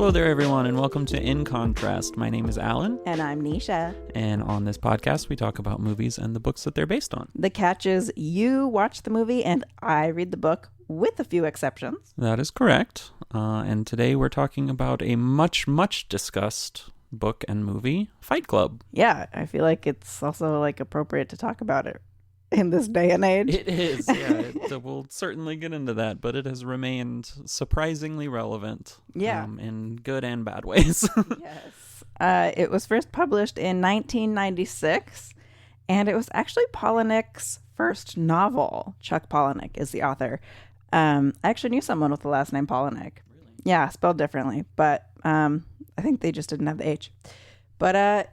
Hello there, everyone, and welcome to In Contrast. My name is Alan. And I'm Nisha. And on this podcast, we talk about movies and the books that they're based on. The catch is you watch the movie and I read the book, with a few exceptions. That is correct. And today we're talking about a much discussed book and movie, Fight Club. Yeah, I feel like it's also appropriate to talk about it in this day and age. It is, yeah. We'll certainly get into that, but it has remained surprisingly relevant. Yeah. In good and bad ways. Yes. It was first published in 1996, and it was actually Palahniuk's first novel. Chuck Palahniuk is the author. I actually knew someone with the last name Palahniuk. Really? Yeah, spelled differently, but I think they just didn't have the H. But I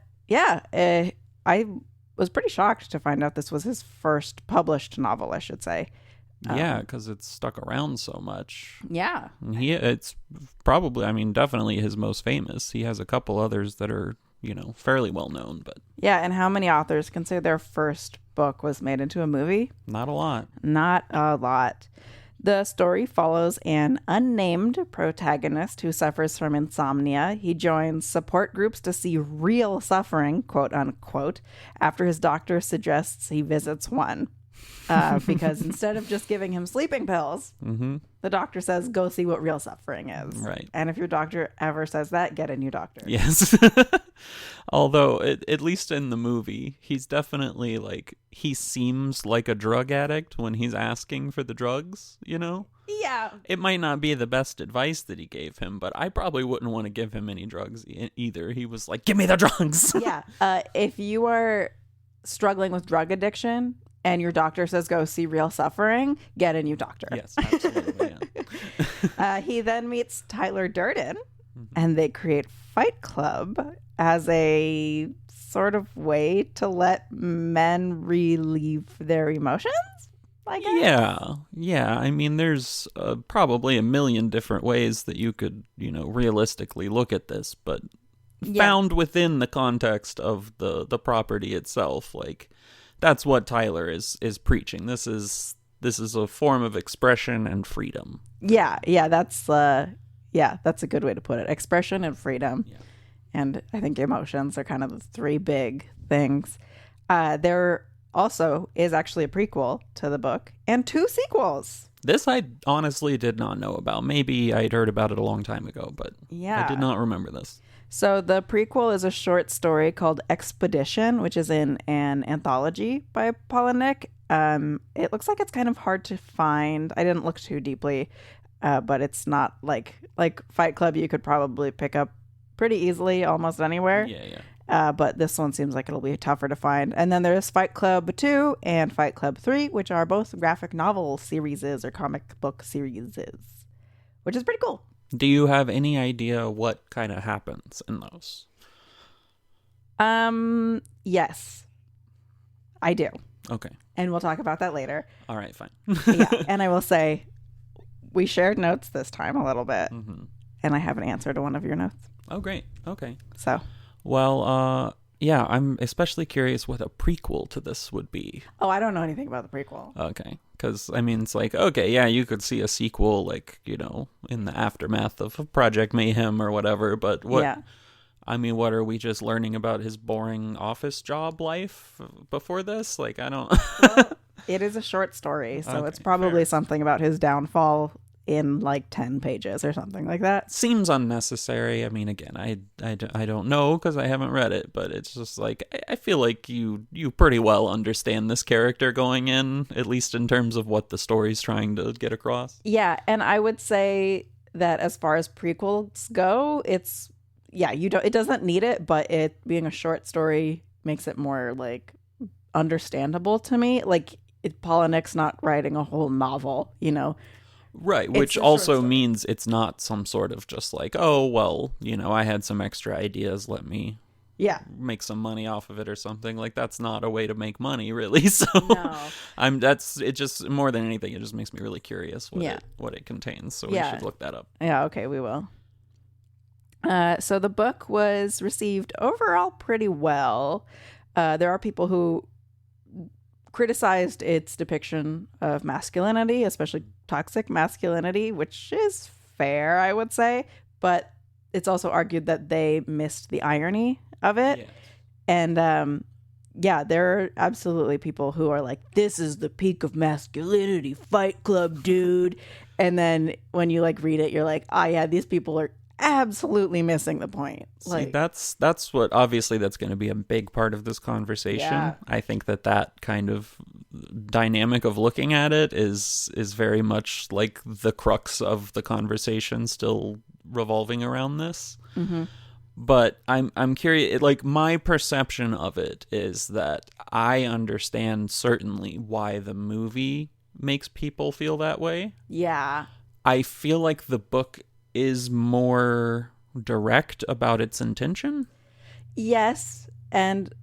was pretty shocked to find out this was his first published novel, I should say. Yeah, because it's stuck around so much. Yeah. And it's probably, definitely his most famous. He has a couple others that are, fairly well known, but... Yeah, and how many authors can say their first book was made into a movie? Not a lot. Not a lot. The story follows an unnamed protagonist who suffers from insomnia. He joins support groups to see real suffering, quote unquote, after his doctor suggests he visits one. Because instead of just giving him sleeping pills, the doctor says, go see what real suffering is. Right. And if your doctor ever says that, get a new doctor. Yes. Although, at least in the movie, he's definitely he seems like a drug addict when he's asking for the drugs, Yeah. It might not be the best advice that he gave him, but I probably wouldn't want to give him any drugs either. He was like, give me the drugs. Yeah. If you are struggling with drug addiction, and your doctor says go see real suffering, get a new doctor. Yes, absolutely. Yeah. He then meets Tyler Durden, and they create Fight Club as a sort of way to let men relieve their emotions, I guess. Yeah. There's probably a million different ways that you could, realistically look at this, but found within the context of the property itself, that's what Tyler is preaching. This is a form of expression and freedom. Yeah, that's a good way to put it. Expression and freedom. Yeah. And I think emotions are kind of the three big things. There also is actually a prequel to the book and two sequels. This I honestly did not know about. Maybe I'd heard about it a long time ago, but I did not remember this. So the prequel is a short story called Expedition, which is in an anthology by Palahniuk. It looks like it's kind of hard to find. I didn't look too deeply, but it's not like Fight Club you could probably pick up pretty easily almost anywhere. Yeah. But this one seems like it'll be tougher to find. And then there's Fight Club 2 and Fight Club 3, which are both graphic novel series or comic book series, which is pretty cool. Do you have any idea what kind of happens in those? Yes, I do. Okay. And we'll talk about that later. All right, fine. Yeah, and I will say we shared notes this time a little bit, and I have an answer to one of your notes. Oh, great. Okay. So. Well, yeah, I'm especially curious what a prequel to this would be. Oh, I don't know anything about the prequel. Okay. Because, it's okay, yeah, you could see a sequel, in the aftermath of Project Mayhem or whatever, but what... Yeah. What are we just learning about his boring office job life before this? I don't... Well, it is a short story, so it's probably something about his downfall in 10 pages or something like that. Seems unnecessary. Again, I don't know because I haven't read it, but it's just I feel like you pretty well understand this character going in, at least in terms of what the story's trying to get across. Yeah, and I would say that as far as prequels go, it doesn't need it, but it being a short story makes it more understandable to me. Palahniuk's not writing a whole novel, Right, which also means it's not some sort of just I had some extra ideas, let me make some money off of it or something. That's not a way to make money, really. So no. It just, more than anything, it just makes me really curious what it contains. So we should look that up. Yeah, okay, we will. So the book was received overall pretty well. There are people who criticized its depiction of masculinity, especially toxic masculinity, which is fair, I would say. But it's also argued that they missed the irony of it. Yeah. And yeah, there are absolutely people who are like, this is the peak of masculinity, Fight Club, dude. And then when you like read it, you're like, ah, yeah, these people are absolutely missing the point. See, that's what, obviously that's going to be a big part of this conversation. Yeah. I think that kind of dynamic of looking at it is very much like the crux of the conversation still revolving around this. Mm-hmm. But I'm curious, like my perception of it is that I understand certainly why the movie makes people feel that way. Yeah. I feel like the book is more direct about its intention. Yes, and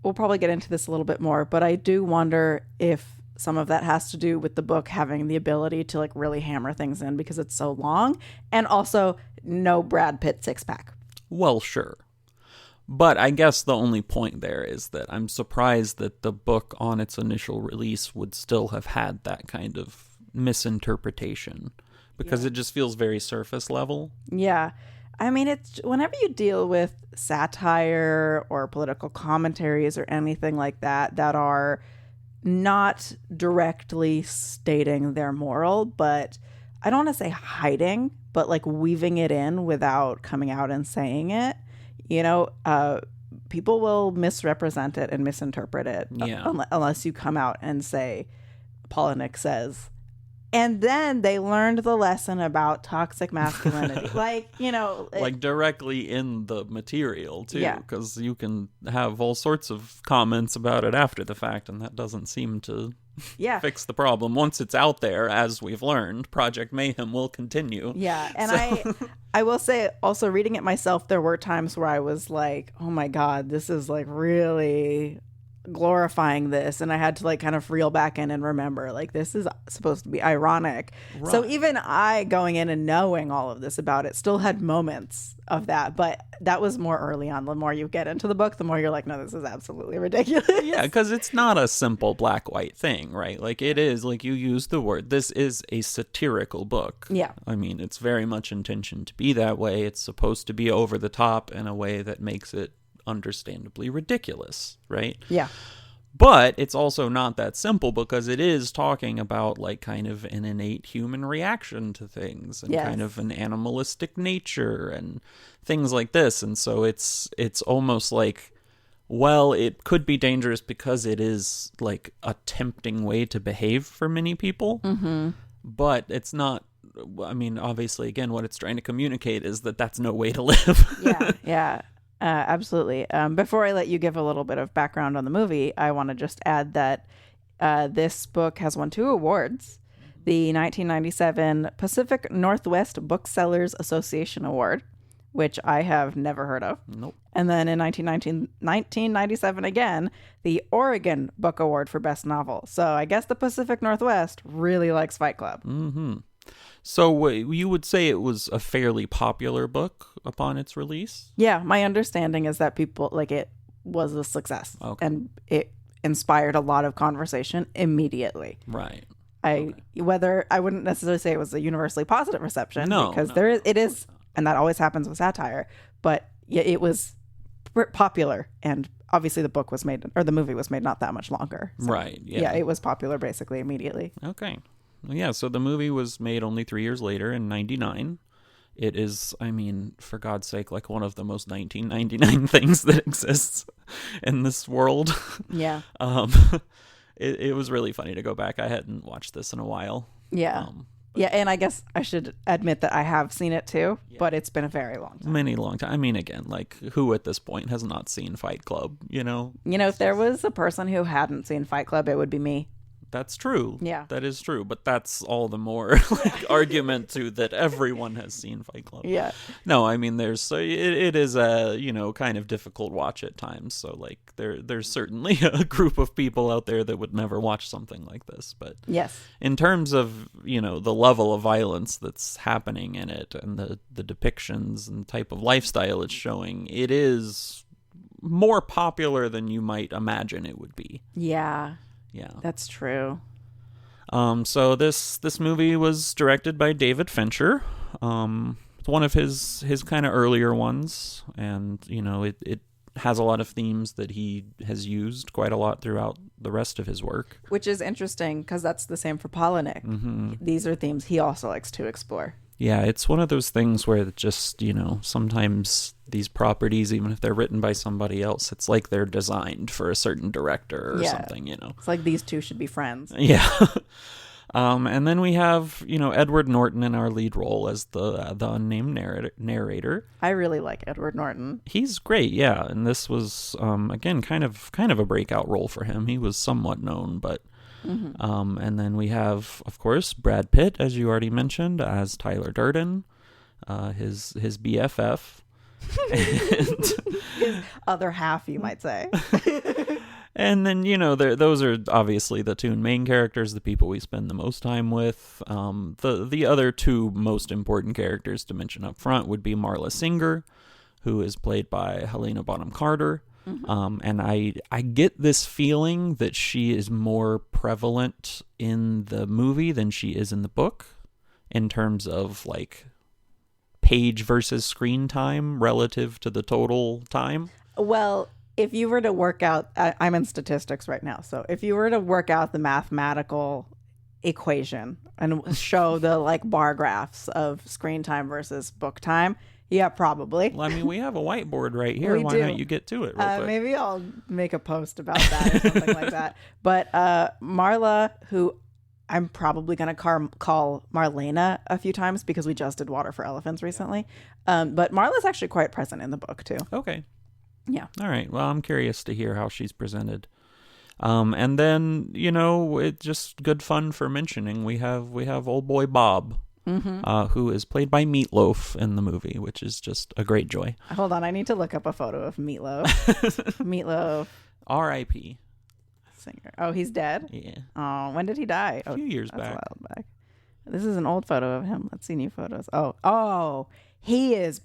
we'll probably get into this a little bit more, but I do wonder if some of that has to do with the book having the ability to like really hammer things in because it's so long, and also no Brad Pitt six-pack. Well, sure. But I guess the only point there is that I'm surprised that the book on its initial release would still have had that kind of misinterpretation, because it just feels very surface level. Yeah. I mean, it's whenever you deal with satire or political commentaries or anything like that that are not directly stating their moral, but I don't want to say hiding, but like weaving it in without coming out and saying it, you know, people will misrepresent it and misinterpret it unless you come out and say, Palahniuk says, and then they learned the lesson about toxic masculinity. Like, you know. Like directly in the material, too. Yeah. Because you can have all sorts of comments about it after the fact, and that doesn't seem to fix the problem. Once it's out there, as we've learned, Project Mayhem will continue. Yeah, and I will say, also reading it myself, there were times where I was like, oh my God, this is like really glorifying this, and I had to like kind of reel back in and remember like this is supposed to be ironic. Right. So even I, going in and knowing all of this about it, still had moments of that, but that was more early on. The more you get into the book, the more you're like, no, this is absolutely ridiculous. Yeah, because it's not a simple black-white thing, right? Like it is, like you used the word, this is a satirical book. Yeah. I mean, it's very much intentioned to be that way. It's supposed to be over the top in a way that makes it understandably ridiculous, right? Yeah. But it's also not that simple, because it is talking about like kind of an innate human reaction to things and kind of an animalistic nature and things like this. And so it's almost like, well, it could be dangerous because it is like a tempting way to behave for many people. Mm-hmm. But it's not. I mean, obviously, again, what it's trying to communicate is that that's no way to live. Yeah. Absolutely. Before I let you give a little bit of background on the movie, I want to just add that this book has won 2 awards. The 1997 Pacific Northwest Booksellers Association Award, which I have never heard of. Nope. And then in 1997 again, the Oregon Book Award for Best Novel. So I guess the Pacific Northwest really likes Fight Club. Mm-hmm. So you would say it was a fairly popular book upon its release? Yeah, my understanding is that people, like, it was a success. Okay. And it inspired a lot of conversation immediately. Right. Whether I wouldn't necessarily say it was a universally positive reception, because it is, and that always happens with satire, but yeah, it was popular, and obviously the movie was made not that much longer. So, right. Yeah, it was popular basically immediately. Okay. Yeah, so the movie was made only 3 years later in 1999. It is, I mean, for God's sake, like one of the most 1999 things that exists in this world. Yeah. It was really funny to go back. I hadn't watched this in a while. Yeah. Yeah, and I guess I should admit that I have seen it too, but it's been a very long time. Many long time. I mean, again, like, who at this point has not seen Fight Club, you know? You know, if there was a person who hadn't seen Fight Club, it would be me. That's true. Yeah. That is true. But that's all the more like argument to that everyone has seen Fight Club. Yeah. No, I mean, it is a, you know, kind of difficult watch at times. So like there's certainly a group of people out there that would never watch something like this. But yes, in terms of, you know, the level of violence that's happening in it and the depictions and type of lifestyle it's showing, it is more popular than you might imagine it would be. Yeah. Yeah, that's true. So this movie was directed by David Fincher. It's one of his kind of earlier ones, and it has a lot of themes that he has used quite a lot throughout the rest of his work. Which is interesting because that's the same for Palahniuk. Mm-hmm. These are themes he also likes to explore. Yeah, it's one of those things where it just, sometimes these properties, even if they're written by somebody else, it's like they're designed for a certain director or something, It's like these two should be friends. Yeah. And then we have, Edward Norton in our lead role as the unnamed narrator. I really like Edward Norton. He's great, yeah. And this was, again, kind of a breakout role for him. He was somewhat known, but... Mm-hmm. And then we have, of course, Brad Pitt, as you already mentioned, as Tyler Durden, his BFF. His other half, you might say. And then, those are obviously the two main characters, the people we spend the most time with. The other two most important characters to mention up front would be Marla Singer, who is played by Helena Bonham Carter. Mm-hmm. And I get this feeling that she is more prevalent in the movie than she is in the book in terms of like page versus screen time relative to the total time. Well, if you were to work out, I'm in statistics right now, so if you were to work out the mathematical equation and show the like bar graphs of screen time versus book time, yeah, probably. Well, I mean, we have a whiteboard right here. Why don't you get to it real quick? Maybe I'll make a post about that or something like that. But Marla, who I'm probably going to call Marlena a few times because we just did Water for Elephants recently. But Marla's actually quite present in the book, too. Okay. Yeah. All right. Well, I'm curious to hear how she's presented. And then, it's just good fun for mentioning. We have old boy Bob. Mm-hmm. Who is played by Meatloaf in the movie, which is just a great joy. Hold on, I need to look up a photo of Meatloaf. Meatloaf. R.I.P. Singer. Oh, he's dead? Yeah. Oh, when did he die? A few years back. A while back. This is an old photo of him. Let's see new photos. Oh, he is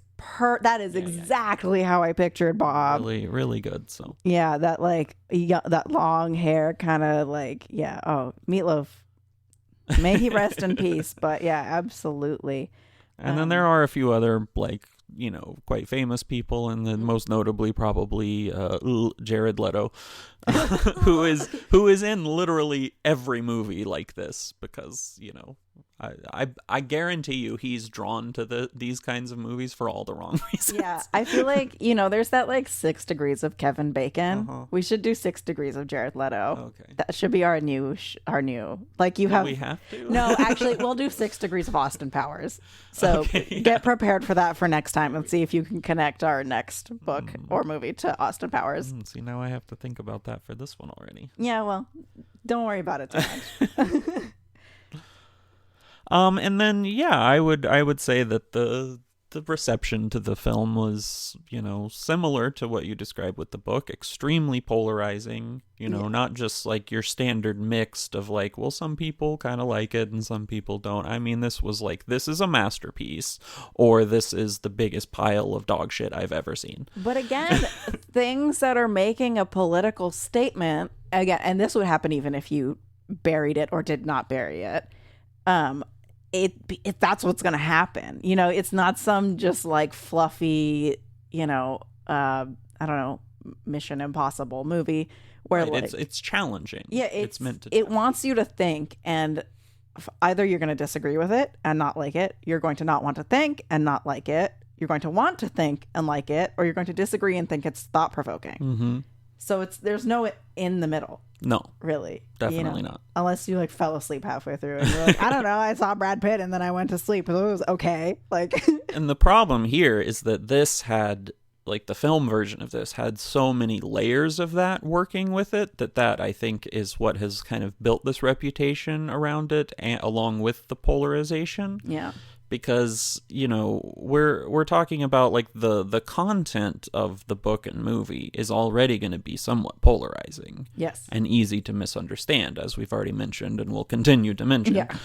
that is exactly how I pictured Bob. Really, really good. So yeah, that that long hair kind of Meatloaf. May he rest in peace. But yeah, absolutely. And then there are a few other quite famous people, and then most notably probably Jared Leto, who is in literally every movie like this because I guarantee you he's drawn to these kinds of movies for all the wrong reasons. Yeah, I feel like there's that 6 degrees of Kevin Bacon. Uh-huh. We should do 6 degrees of Jared Leto. Okay, that should be our new you have. We have to. No, actually, we'll do 6 degrees of Austin Powers. So get prepared for that for next time and see if you can connect our next book or movie to Austin Powers. See, now I have to think about that for this one already. Yeah, well, don't worry about it too much. And then I would say that the reception to the film was, similar to what you described with the book, extremely polarizing, not just like your standard mixed of like, well, some people kind of like it and some people don't. I mean, this was like, this is a masterpiece, or this is the biggest pile of dog shit I've ever seen. But again, things that are making a political statement, again, and this would happen even if you buried it or did not bury it, if that's what's going to happen. It's not some just like fluffy, I don't know, Mission Impossible movie where right, it's challenging. Yeah, it's meant to. It wants you to think, and either you're going to disagree with it and not like it, you're going to not want to think and not like it, you're going to want to think and like it, or you're going to disagree and think it's thought provoking. Mm-hmm. So there's no in the middle. No, really, definitely not. Unless you fell asleep halfway through and you're like, I don't know, I saw Brad Pitt and then I went to sleep. It was okay. And the problem here is that this had, the film version of this had so many layers of that working with it that I think is what has kind of built this reputation around it, along with the polarization. Yeah. Because, we're talking about the content of the book and movie is already going to be somewhat polarizing. Yes. And easy to misunderstand, as we've already mentioned and will continue to mention. Yeah.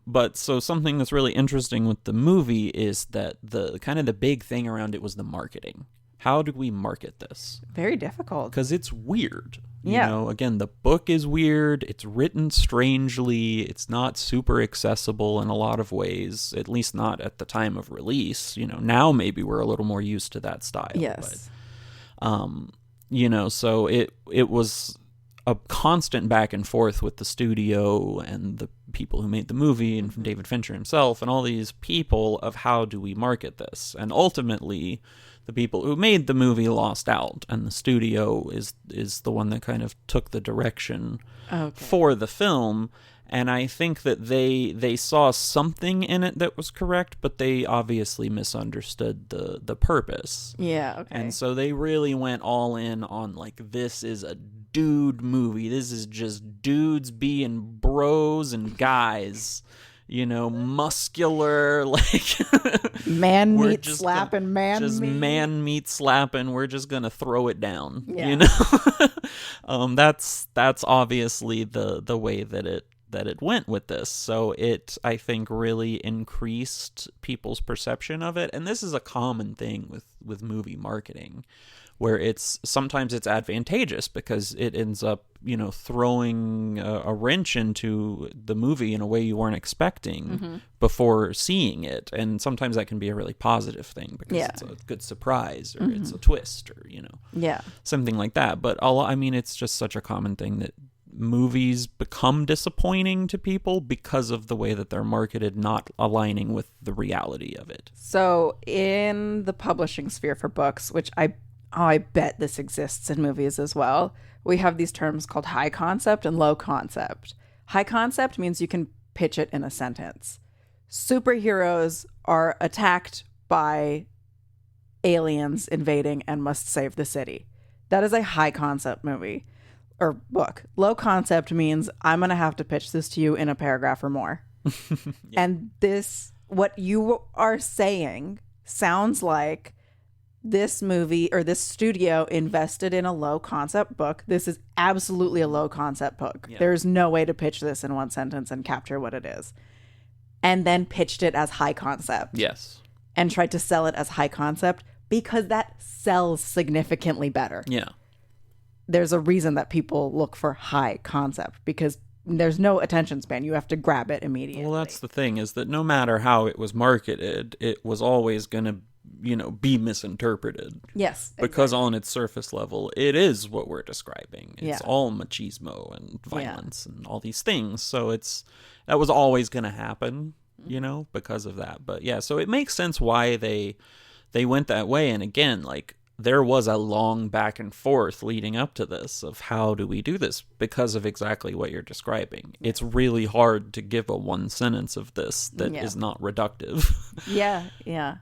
But so something that's really interesting with the movie is that the big thing around it was the marketing. How do we market this? Very difficult. Because it's weird. Again, the book is weird. It's written strangely. It's not super accessible in a lot of ways, at least not at the time of release. Now maybe we're a little more used to that style. Yes. But, so it was a constant back and forth with the studio and the people who made the movie and David Fincher himself and all these people of how do we market this. And ultimately, the people who made the movie lost out, and the studio is the one that kind of took the direction for the film. And I think that they saw something in it that was correct, but they obviously misunderstood the purpose. Yeah, okay. And so they really went all in on, like, this is a dude movie. This is just dudes being bros and guys. Muscular, like man meat slapping, man meat slapping. We're just gonna throw it down. Yeah. That's obviously the way that it went with this. So it, I think, really increased people's perception of it. And this is a common thing with movie marketing, where sometimes it's advantageous because it ends up, throwing a wrench into the movie in a way you weren't expecting before seeing it. And sometimes that can be a really positive thing because it's a good surprise or it's a twist or, something like that. But it's just such a common thing that movies become disappointing to people because of the way that they're marketed, not aligning with the reality of it. So in the publishing sphere for books, which I bet this exists in movies as well, we have these terms called high concept and low concept. High concept means you can pitch it in a sentence. Superheroes are attacked by aliens invading and must save the city. That is a high concept movie or book. Low concept means I'm going to have to pitch this to you in a paragraph or more. And what you are saying sounds like this movie or this studio invested in a low concept book. This is absolutely a low concept book. Yeah. There's no way to pitch this in one sentence and capture what it is. And then pitched it as high concept. Yes. And tried to sell it as high concept because that sells significantly better. Yeah. There's a reason that people look for high concept because there's no attention span. You have to grab it immediately. Well, that's the thing, is that no matter how it was marketed, it was always going to be misinterpreted. Yes. Because on its surface level, it is what we're describing. It's all machismo and violence and all these things. So that was always going to happen, because of that. But yeah, so it makes sense why they went that way. And again, like, there was a long back and forth leading up to this of how do we do this because of exactly what you're describing. It's really hard to give a one sentence of this that is not reductive. Yeah.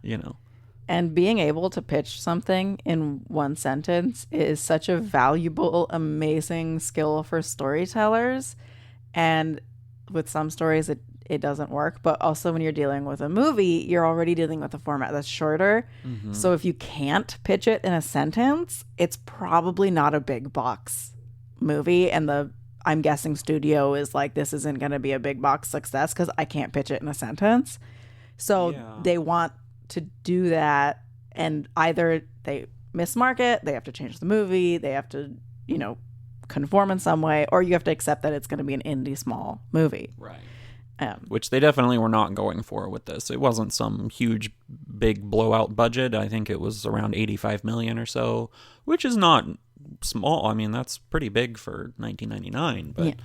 And being able to pitch something in one sentence is such a valuable, amazing skill for storytellers. And with some stories, it doesn't work. But also when you're dealing with a movie, you're already dealing with a format that's shorter. Mm-hmm. So if you can't pitch it in a sentence, it's probably not a big box movie. And I'm guessing studio is like, this isn't going to be a big box success because I can't pitch it in a sentence. So they want to do that, and either they mismarket, they have to change the movie, they have to, conform in some way, or you have to accept that it's going to be an indie small movie. Right. Which they definitely were not going for with this. It wasn't some huge, big blowout budget. I think it was around $85 million or so, which is not small. I mean, that's pretty big for 1999. But,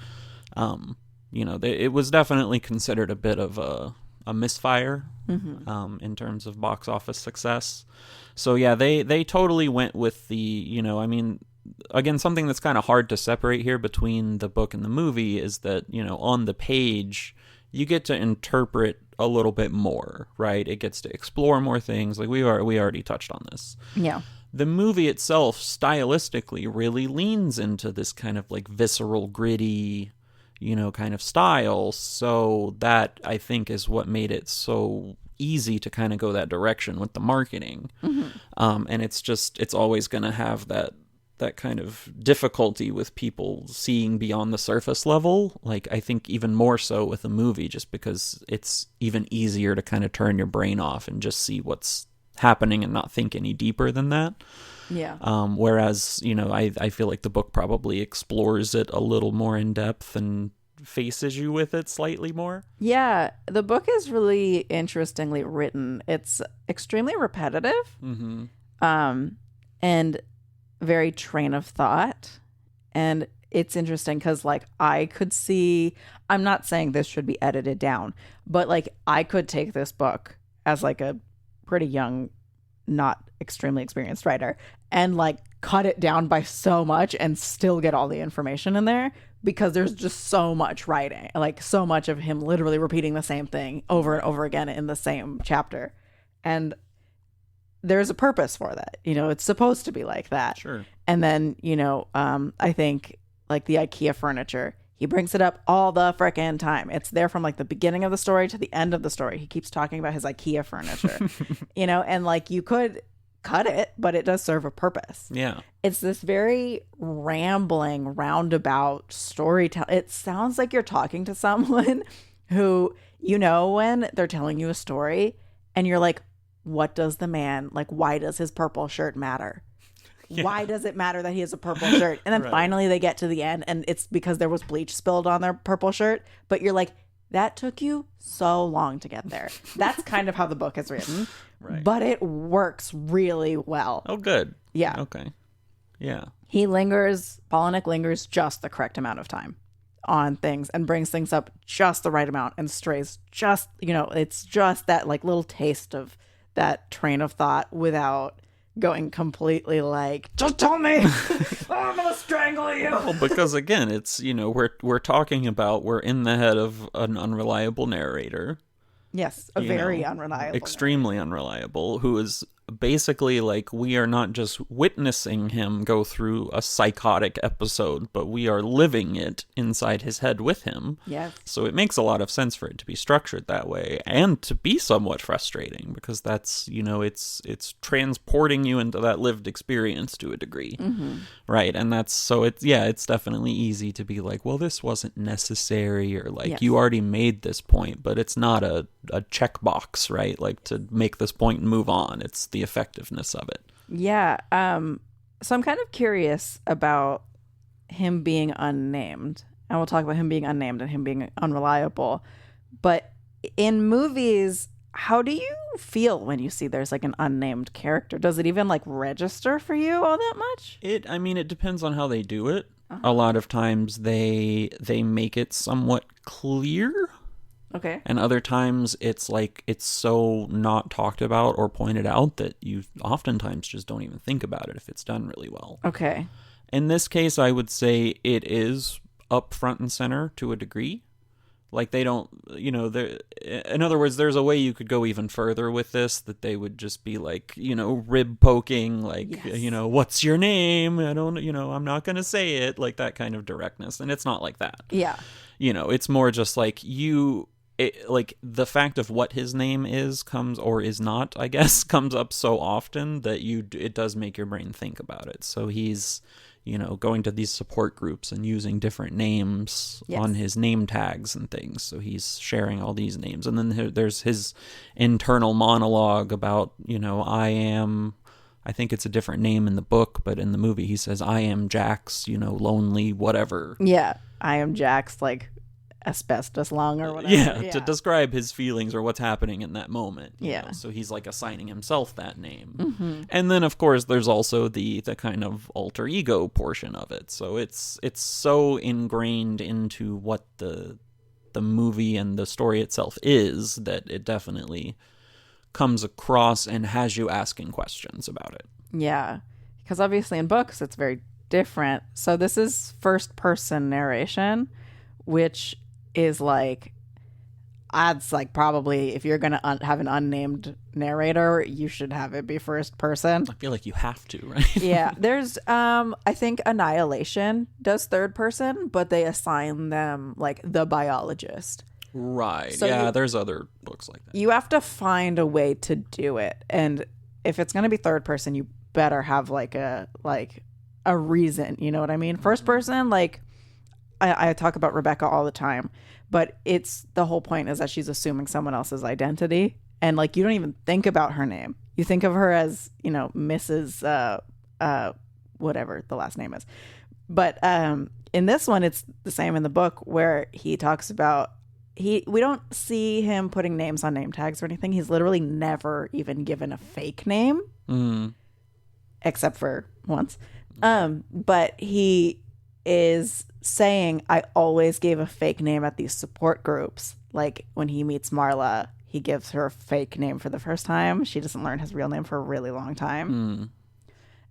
it was definitely considered a bit of a misfire in terms of box office success. So, yeah, they totally went with the, again, something that's kind of hard to separate here between the book and the movie is that, on the page, you get to interpret a little bit more, right? It gets to explore more things. Like we already touched on this. Yeah. The movie itself stylistically really leans into this kind of like visceral, gritty, kind of style. So that, I think, is what made it so easy to kind of go that direction with the marketing. Mm-hmm. And it's always going to have that kind of difficulty with people seeing beyond the surface level. Like, I think even more so with a movie, just because it's even easier to kind of turn your brain off and just see what's happening and not think any deeper than that. Yeah. Whereas, I feel like the book probably explores it a little more in depth and faces you with it slightly more. Yeah, the book is really interestingly written. It's extremely repetitive, and very train of thought. And it's interesting because, like, I could see, I'm not saying this should be edited down, but, like, I could take this book as, like, a pretty young, not extremely experienced writer and, like, cut it down by so much and still get all the information in there, because there's just so much writing, like so much of him literally repeating the same thing over and over again in the same chapter. And there's a purpose for that. It's supposed to be like that. Sure. And then, I think like the IKEA furniture, he brings it up all the frickin' time. It's there from like the beginning of the story to the end of the story. He keeps talking about his IKEA furniture, and like you could cut it, but it does serve a purpose. Yeah. It's this very rambling, roundabout storytelling. It sounds like you're talking to someone who, when they're telling you a story and you're like, what does the man, like, why does his purple shirt matter? Yeah. Why does it matter that he has a purple shirt? And then finally they get to the end and it's because there was bleach spilled on their purple shirt. But you're like, that took you so long to get there. That's kind of how the book is written. Right. But it works really well. Oh, good. Yeah. Okay. Yeah. Palahniuk lingers just the correct amount of time on things and brings things up just the right amount and strays just, it's just that like little taste of that train of thought without going completely like, just tell me, I'm gonna strangle you. Well, because again, it's, we're talking about, we're in the head of an unreliable narrator. Yes, very unreliable. Extremely unreliable, who is basically like, we are not just witnessing him go through a psychotic episode, but we are living it inside his head with him. Yes. So it makes a lot of sense for it to be structured that way and to be somewhat frustrating, because that's, it's transporting you into that lived experience to a degree. Mm-hmm. Right. And it's definitely easy to be like, well, this wasn't necessary, or like, you already made this point, but it's not a checkbox, right? Like, to make this point and move on. It's the effectiveness of it. Yeah. So I'm kind of curious about him being unnamed. And we'll talk about him being unnamed and him being unreliable. But in movies, how do you feel when you see there's like an unnamed character? Does it even like register for you all that much? It depends on how they do it. Uh-huh. A lot of times they make it somewhat clear. Okay. And other times it's like, it's so not talked about or pointed out that you oftentimes just don't even think about it if it's done really well. Okay. In this case, I would say it is up front and center to a degree. Like, they don't, in other words, there's a way you could go even further with this, that they would just be like, rib poking, like, yes. What's your name? I don't, I'm not going to say it, like that kind of directness. And it's not like that. Yeah. It's more just like like the fact of what his name is comes, or is not, I guess, comes up so often that it does make your brain think about it. So he's, going to these support groups and using different names on his name tags and things. So he's sharing all these names. And then there's his internal monologue about, I think it's a different name in the book, but in the movie he says, I am Jack's, lonely, whatever. Yeah. I am Jack's, like, asbestos lung or whatever. To describe his feelings or what's happening in that moment. So he's like assigning himself that name. Mm-hmm. And then of course there's also the kind of alter ego portion of it. So it's so ingrained into what the movie and the story itself is that it definitely comes across and has you asking questions about it. Yeah. Because obviously in books it's very different. So this is first person narration, which is like, odds like probably if you're gonna have an unnamed narrator, you should have it be first person. I feel like you have to, right? Yeah. There's I think Annihilation does third person, but they assign them like the biologist. Right. So there's other books like that. You have to find a way to do it, and if it's gonna be third person, you better have like a reason. You know what I mean? First person, like. I talk about Rebecca all the time, but it's the whole point is that she's assuming someone else's identity, and like you don't even think about her name. You think of her as Mrs. whatever the last name is. But in this one, it's the same in the book where he talks about we don't see him putting names on name tags or anything. He's literally never even given a fake name, except for once. But he is saying, I always gave a fake name at these support groups. Like when he meets Marla, he gives her a fake name for the first time. She doesn't learn his real name for a really long time.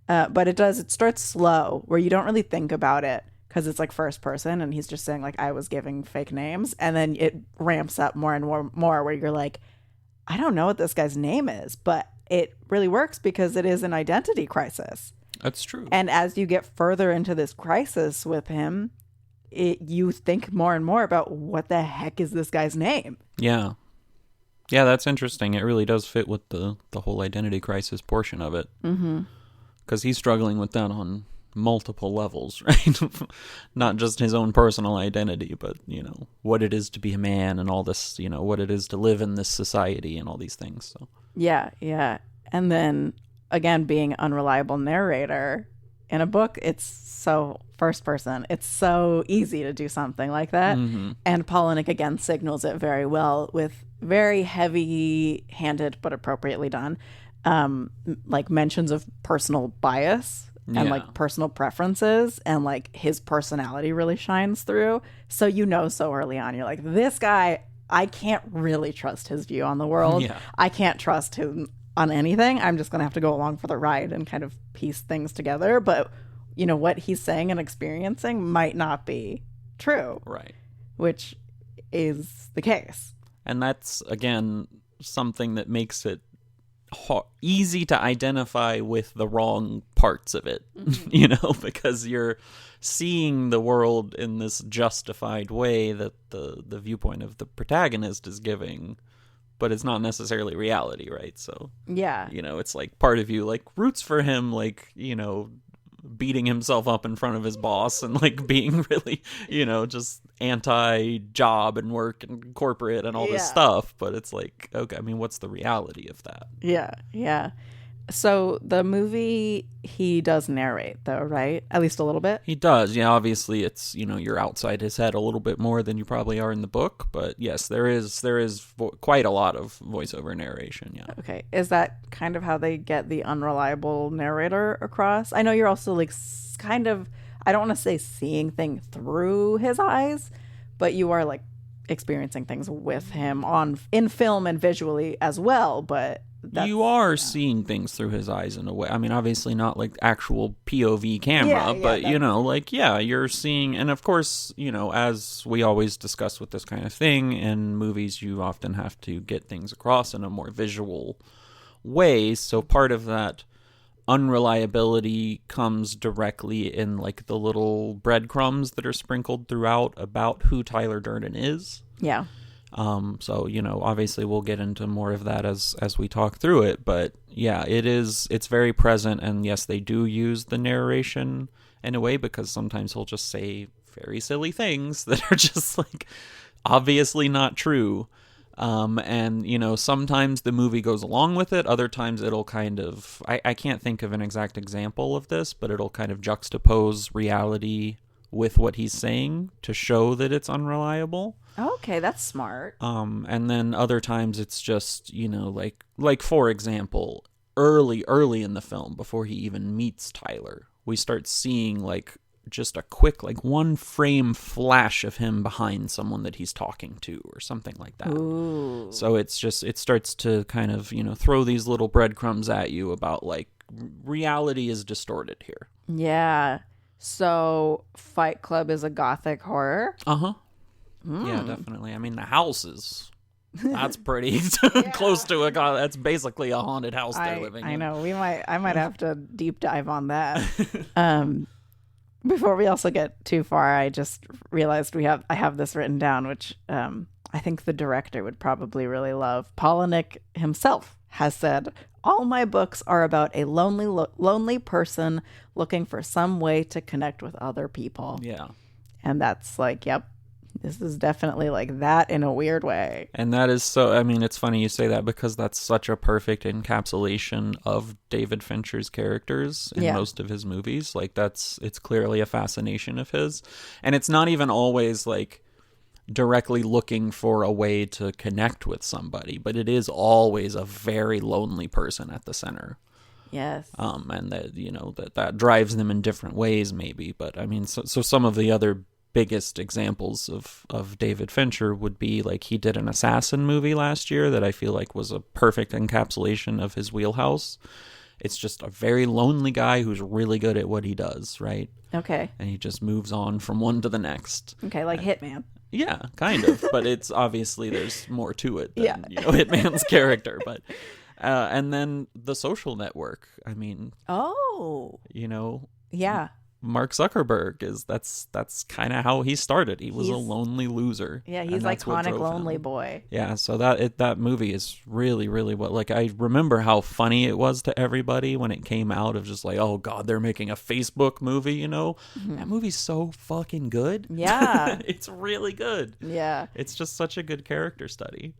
But it starts slow where you don't really think about it because it's like first person and he's just saying like, I was giving fake names. And then it ramps up more and more where you're like, I don't know what this guy's name is, but it really works because it is an identity crisis. That's true. And as you get further into this crisis with him, you think more and more about what the heck is this guy's name? Yeah. Yeah, that's interesting. It really does fit with the whole identity crisis portion of it. Because he's struggling with that on multiple levels, right? Not just his own personal identity, but, what it is to be a man and all this, what it is to live in this society and all these things. So Yeah. And then, again, being unreliable narrator in a book, it's so first person. It's so easy to do something like that. And Palahniuk, again, signals it very well with very heavy-handed but appropriately done, like mentions of personal bias and like personal preferences, and like his personality really shines through. So so early on, you're like, this guy, I can't really trust his view on the world. I can't trust him on anything. I'm just going to have to go along for the ride and kind of piece things together. But, what he's saying and experiencing might not be true. Right. Which is the case. And that's, again, something that makes it easy to identify with the wrong parts of it, because you're seeing the world in this justified way that the viewpoint of the protagonist is giving, but it's not necessarily reality, right? So, it's like part of you like roots for him, like, beating himself up in front of his boss and like being really, just anti-job and work and corporate and all this stuff. But it's like, okay, I mean, what's the reality of that? Yeah. So the movie, he does narrate though, right? At least a little bit? He does. Yeah, obviously it's, you're outside his head a little bit more than you probably are in the book. But yes, there is quite a lot of voiceover narration, yeah. Okay. Is that kind of how they get the unreliable narrator across? I know you're also like kind of, I don't want to say seeing things through his eyes, but you are like experiencing things with him in film and visually as well, but... You are seeing things through his eyes in a way. I mean, obviously not like actual POV camera, but, you're seeing... And of course, as we always discuss with this kind of thing, in movies, you often have to get things across in a more visual way. So part of that unreliability comes directly in like the little breadcrumbs that are sprinkled throughout about who Tyler Durden is. Yeah. So, obviously we'll get into more of that as we talk through it, but yeah, it's very present. And yes, they do use the narration in a way because sometimes he'll just say very silly things that are just like obviously not true. And sometimes the movie goes along with it. Other times it'll kind of, I can't think of an exact example of this, but it'll kind of juxtapose reality with what he's saying to show that it's unreliable. Okay, that's smart. And then other times it's just, like for example, early in the film, before he even meets Tyler, we start seeing like just a quick, like one frame flash of him behind someone that he's talking to or something like that. Ooh. So it starts to kind of, throw these little breadcrumbs at you about like reality is distorted here. Yeah. So Fight Club is a gothic horror? Uh-huh. Yeah, definitely. I mean, the house that's pretty close to that's basically a haunted house they're living in. I know. I might have to deep dive on that. Before we also get too far, I just realized I have this written down, which I think the director would probably really love. Palahniuk himself has said, "All my books are about a lonely person looking for some way to connect with other people." Yeah. And that's like, yep, This is definitely like that in a weird way. And that is so, I mean, it's funny you say that because that's such a perfect encapsulation of David Fincher's characters in most of his movies. Like it's clearly a fascination of his. And it's not even always like directly looking for a way to connect with somebody, but it is always a very lonely person at the center. Yes. And that, you know, that drives them in different ways maybe. But I mean, so some of the other biggest examples of David Fincher would be like he did an assassin movie last year that I feel like was a perfect encapsulation of his wheelhouse. It's just a very lonely guy who's really good at what he does, right? Okay. And he just moves on from one to the next. Okay, like Hitman. Yeah, kind of, but it's obviously there's more to it than you know, Hitman's character, but and then The Social Network. I mean, you know, Mark Zuckerberg that's kind of how he started. He's a lonely loser. Yeah, he's iconic lonely boy. Yeah, so that movie is really, really what, like, I remember how funny it was to everybody when it came out of just like, oh God, they're making a Facebook movie, you know? Mm-hmm. That movie's so fucking good. Yeah. It's really good. Yeah. It's just such a good character study.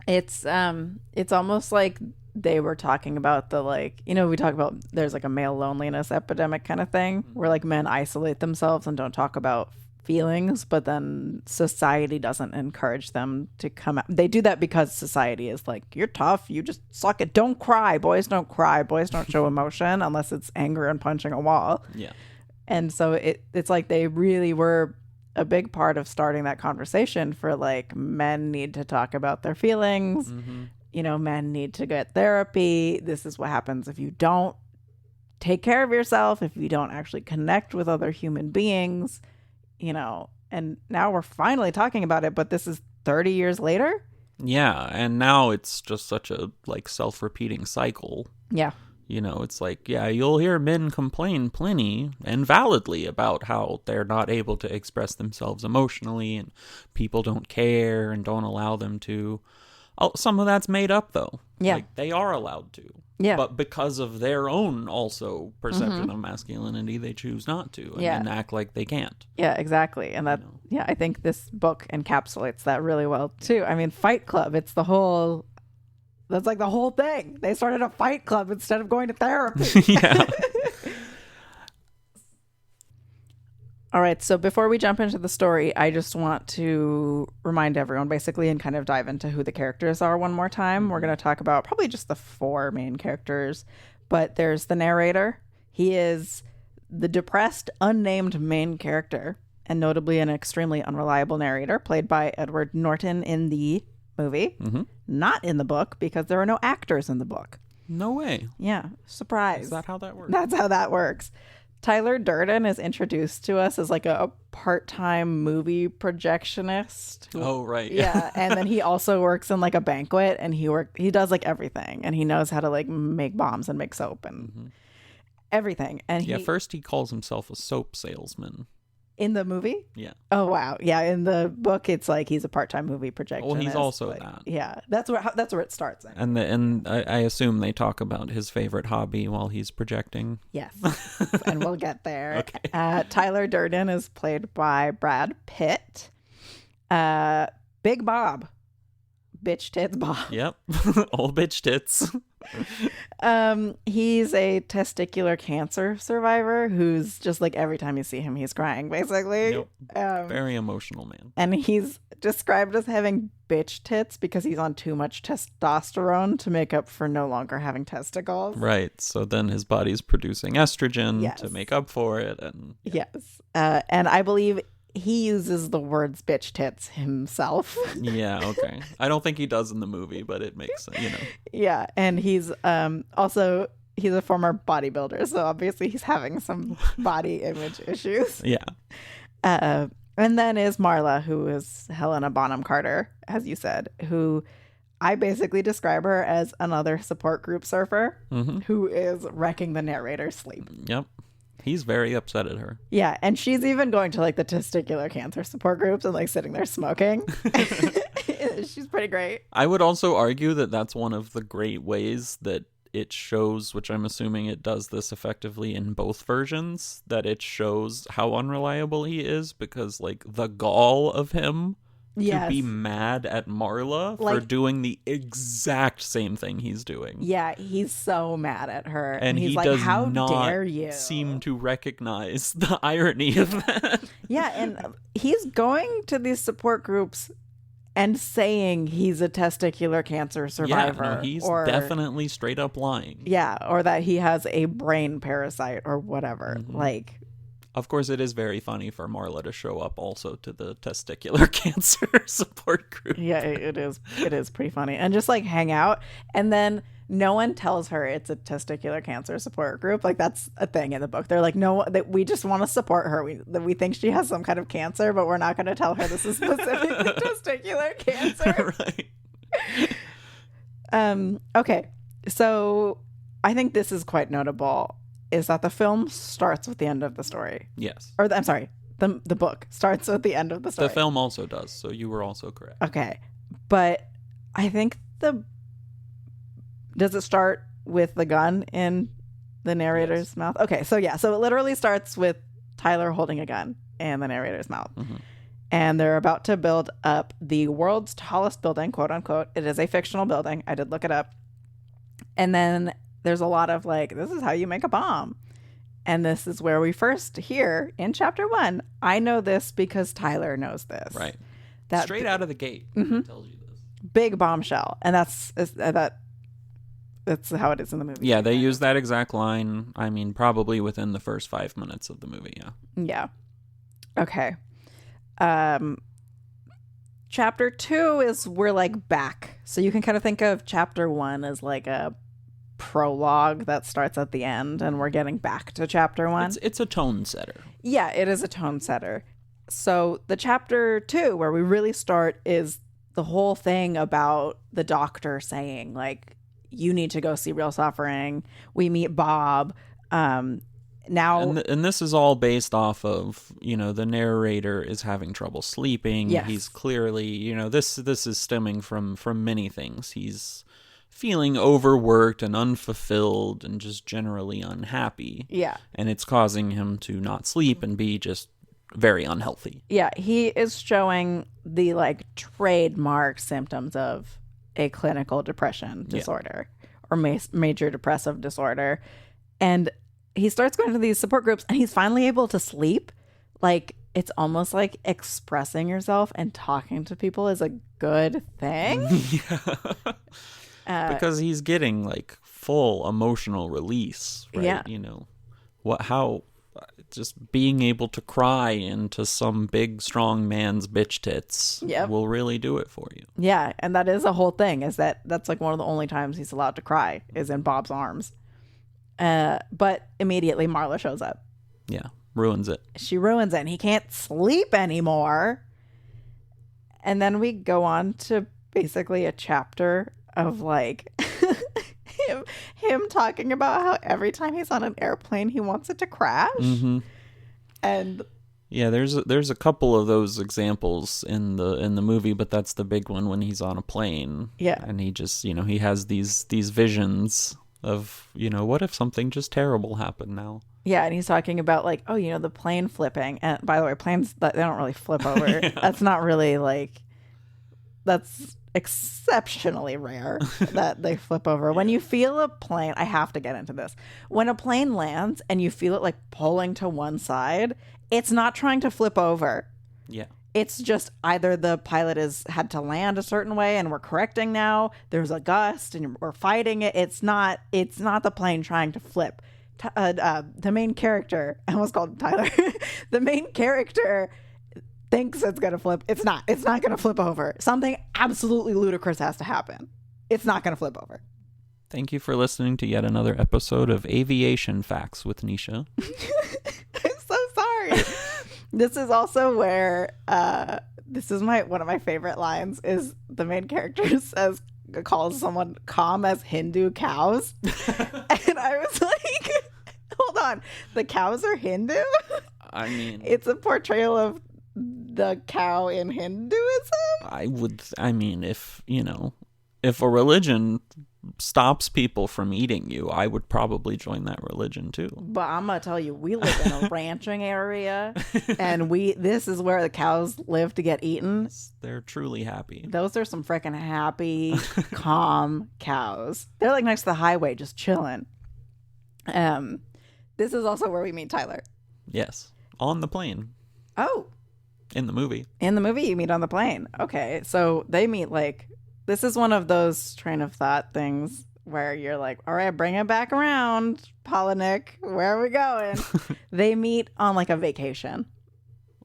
It's almost like they were talking about the, like, you know, we talk about there's like a male loneliness epidemic kind of thing where like men isolate themselves and don't talk about feelings, but then society doesn't encourage them to come out. They do that because society is like, you're tough, you just suck it, don't cry, boys don't cry, boys don't show emotion unless it's anger and punching a wall. Yeah. And so it's like they really were a big part of starting that conversation for like men need to talk about their feelings. Mm-hmm. You know, men need to get therapy. This is what happens if you don't take care of yourself, if you don't actually connect with other human beings, you know. And now we're finally talking about it, but this is 30 years later. Yeah, and now it's just such a like self-repeating cycle. Yeah. You know, it's like, yeah, you'll hear men complain plenty and validly about how they're not able to express themselves emotionally and people don't care and don't allow them to. Oh, some of that's made up, though. Yeah. Like, they are allowed to. Yeah. But because of their own also perception of masculinity, they choose not to and act like they can't. Yeah, exactly. And that, yeah, I think this book encapsulates that really well, too. I mean, Fight Club, it's the whole, that's like the whole thing. They started a fight club instead of going to therapy. Yeah. All right, so before we jump into the story, I just want to remind everyone basically and kind of dive into who the characters are one more time. We're going to talk about probably just the 4 main characters, but there's the narrator. He is the depressed, unnamed main character, and notably an extremely unreliable narrator played by Edward Norton in the movie. Mm-hmm. Not in the book because there are no actors in the book. No way. Yeah, surprise. Is that how that works? That's how that works. Tyler Durden is introduced to us as like a part-time movie projectionist. Oh, right. Yeah. And then he also works in like a banquet and he does like everything. And he knows how to like make bombs and make soap and everything. And first he calls himself a soap salesman. In the movie? Yeah. Oh, wow. Yeah. In the book, it's like he's a part-time movie projectionist. Well, he's also like, that. Yeah. That's where it starts. And I assume they talk about his favorite hobby while he's projecting. Yes. And we'll get there. Okay. Tyler Durden is played by Brad Pitt. Big Bob. Bitch tits Bob. Yep. Old bitch tits. He's a testicular cancer survivor who's just like every time you see him he's crying basically. Yep. Very emotional man. And he's described as having bitch tits because he's on too much testosterone to make up for no longer having testicles. Right. So then his body's producing estrogen to make up for it. And yes. And I believe he uses the words bitch tits himself. Yeah, okay. I don't think he does in the movie, but it makes sense, you know. Yeah, and he's also, he's a former bodybuilder, so obviously he's having some body image issues. Yeah. And then is Marla, who is Helena Bonham Carter, as you said, who I basically describe her as another support group surfer who is wrecking the narrator's sleep. Yep. He's very upset at her. Yeah, and she's even going to like the testicular cancer support groups and like sitting there smoking. She's pretty great. I would also argue that that's one of the great ways that it shows, which I'm assuming it does this effectively in both versions, that it shows how unreliable he is, because like the gall of him to be mad at Marla for doing the exact same thing he's doing. Yeah, he's so mad at her. And he's he like, does how not dare you? seem to recognize the irony of that. Yeah, and he's going to these support groups and saying he's a testicular cancer survivor. Yeah, no, he's definitely straight up lying. Yeah, or that he has a brain parasite or whatever. Mm-hmm. Like, of course, it is very funny for Marla to show up also to the testicular cancer support group. Yeah, it is. It is pretty funny. And just like hang out. And then no one tells her it's a testicular cancer support group. Like, that's a thing in the book. They're like, no, that we just want to support her. We think she has some kind of cancer, but we're not going to tell her this is specifically testicular cancer. Right. Okay. So I think this is quite notable, is that the film starts with the end of the story. Yes. Or I'm sorry, the book starts with the end of the story. The film also does, so you were also correct. Okay. But I think does it start with the gun in the narrator's mouth? Okay, so yeah, so it literally starts with Tyler holding a gun in the narrator's mouth. Mm-hmm. And they're about to build up the world's tallest building, quote unquote. It is a fictional building. I did look it up. And then there's a lot of like, this is how you make a bomb. And this is where we first hear in chapter 1, I know this because Tyler knows this. Right. That straight out of the gate. Mm-hmm. Tells you this. Big bombshell. And that's how it is in the movie. Yeah, they use that exact line, I mean, probably within the first 5 minutes of the movie, yeah. Yeah. Okay. Chapter 2 is we're like back. So you can kind of think of chapter 1 as like a prologue that starts at the end, and we're getting back to chapter 1. It's a tone setter. Yeah, it is a tone setter. So the chapter 2 where we really start is the whole thing about the doctor saying like, you need to go see real suffering. We meet Bob. Now, and this is all based off of, the narrator is having trouble sleeping. Yes. He's clearly, this is stemming from many things. He's feeling overworked and unfulfilled and just generally unhappy. Yeah. And it's causing him to not sleep and be just very unhealthy. Yeah, he is showing the like trademark symptoms of a clinical depression disorder or major depressive disorder. And he starts going to these support groups and he's finally able to sleep. Like, it's almost like expressing yourself and talking to people is a good thing. Yeah. Because he's getting like full emotional release, right? Yeah. How just being able to cry into some big strong man's bitch tits will really do it for you. Yeah, and that is a whole thing, is that's like one of the only times he's allowed to cry is in Bob's arms. But immediately Marla shows up. Yeah, ruins it. She ruins it and he can't sleep anymore. And then we go on to basically a chapter of like him talking about how every time he's on an airplane he wants it to crash. Mm-hmm. And yeah, there's a couple of those examples in the movie, but that's the big one when he's on a plane. Yeah. And he just, he has these visions of, what if something just terrible happened now? Yeah, and he's talking about like, the plane flipping. And by the way, planes, they don't really flip over. Yeah. That's not really like, that's exceptionally rare that they flip over. When you feel a plane, I have to get into this. When a plane lands and you feel it like pulling to one side, it's not trying to flip over. Yeah. It's just either the pilot had to land a certain way and we're correcting now. There's a gust and we're fighting it. It's not the plane trying to flip. The main character, I almost called him Tyler. The main character thinks it's going to flip. It's not. It's not going to flip over. Something absolutely ludicrous has to happen. It's not going to flip over. Thank you for listening to yet another episode of Aviation Facts with Nisha. I'm so sorry. This is also where this is one of my favorite lines is the main character calls someone calm as Hindu cows. And I was like, hold on, the cows are Hindu? I mean, it's a portrayal of the cow in Hinduism. if a religion stops people from eating you, I would probably join that religion too. But I'm gonna tell you, we live in a ranching area, and this is where the cows live to get eaten. They're truly happy. Those are some freaking happy, calm cows. They're like next to the highway, just chilling. This is also where we meet Tyler. Yes, on the plane. Oh, in the movie. In the movie, you meet on the plane. Okay, so they meet like. This is one of those train of thought things where you're like, all right, bring it back around, Palahniuk. Where are we going? They meet on like a vacation.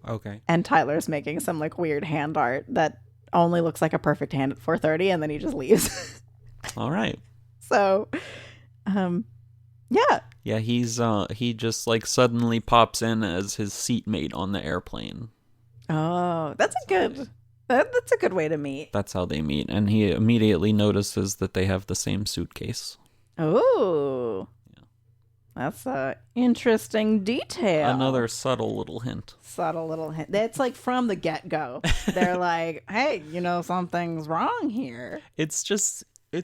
Okay. And Tyler's making some like weird hand art that only looks like a perfect hand at 4:30, and then he just leaves. All right. So, yeah. Yeah, he just like suddenly pops in as his seatmate on the airplane. Oh, that's a good way to meet. That's how they meet. And he immediately notices that they have the same suitcase. Oh. Yeah. That's a interesting detail. Another subtle little hint. That's like from the get-go. They're like, hey, something's wrong here. It's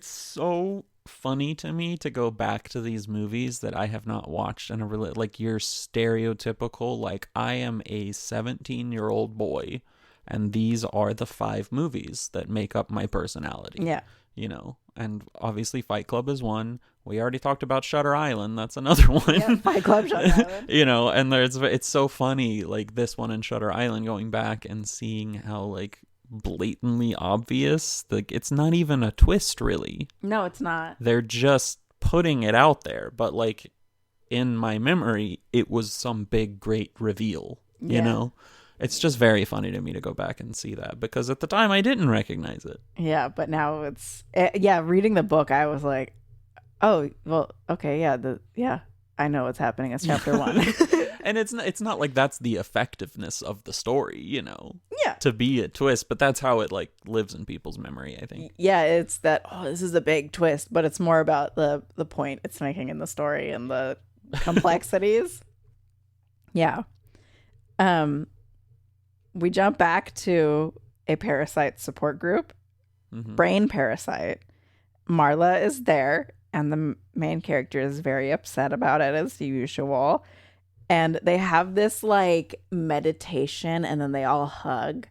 so funny to me to go back to these movies that I have not watched in like your stereotypical, like, I am a 17-year-old boy. And these are the 5 movies that make up my personality. Yeah. And obviously Fight Club is one. We already talked about Shutter Island. That's another one. Yeah, Fight Club, Shutter Island. And it's so funny, like this one and Shutter Island, going back and seeing how, like, blatantly obvious. Like, it's not even a twist, really. No, it's not. They're just putting it out there. But, like, in my memory, it was some big, great reveal, you know? It's just very funny to me to go back and see that, because at the time I didn't recognize it. Yeah, but now reading the book, I was like, oh, well, okay, I know what's happening. It's chapter 1. And it's not like that's the effectiveness of the story, Yeah. to be a twist, but that's how it like lives in people's memory, I think. Yeah, it's that, this is a big twist, but it's more about the point it's making in the story and the complexities. Yeah. We jump back to a parasite support group, Brain Parasite. Marla is there, and the main character is very upset about it, as usual. And they have this, like, meditation, and then they all hug.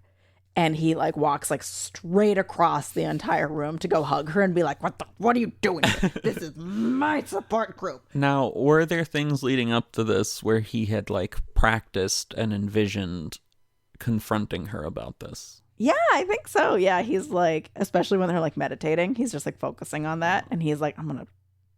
And he, like, walks, like, straight across the entire room to go hug her and be like, what are you doing here? This is my support group. Now, were there things leading up to this where he had, like, practiced and envisioned confronting her about this? Yeah, I think so. Yeah, he's like, especially when they're like meditating, he's just like focusing on that, and he's like, I'm gonna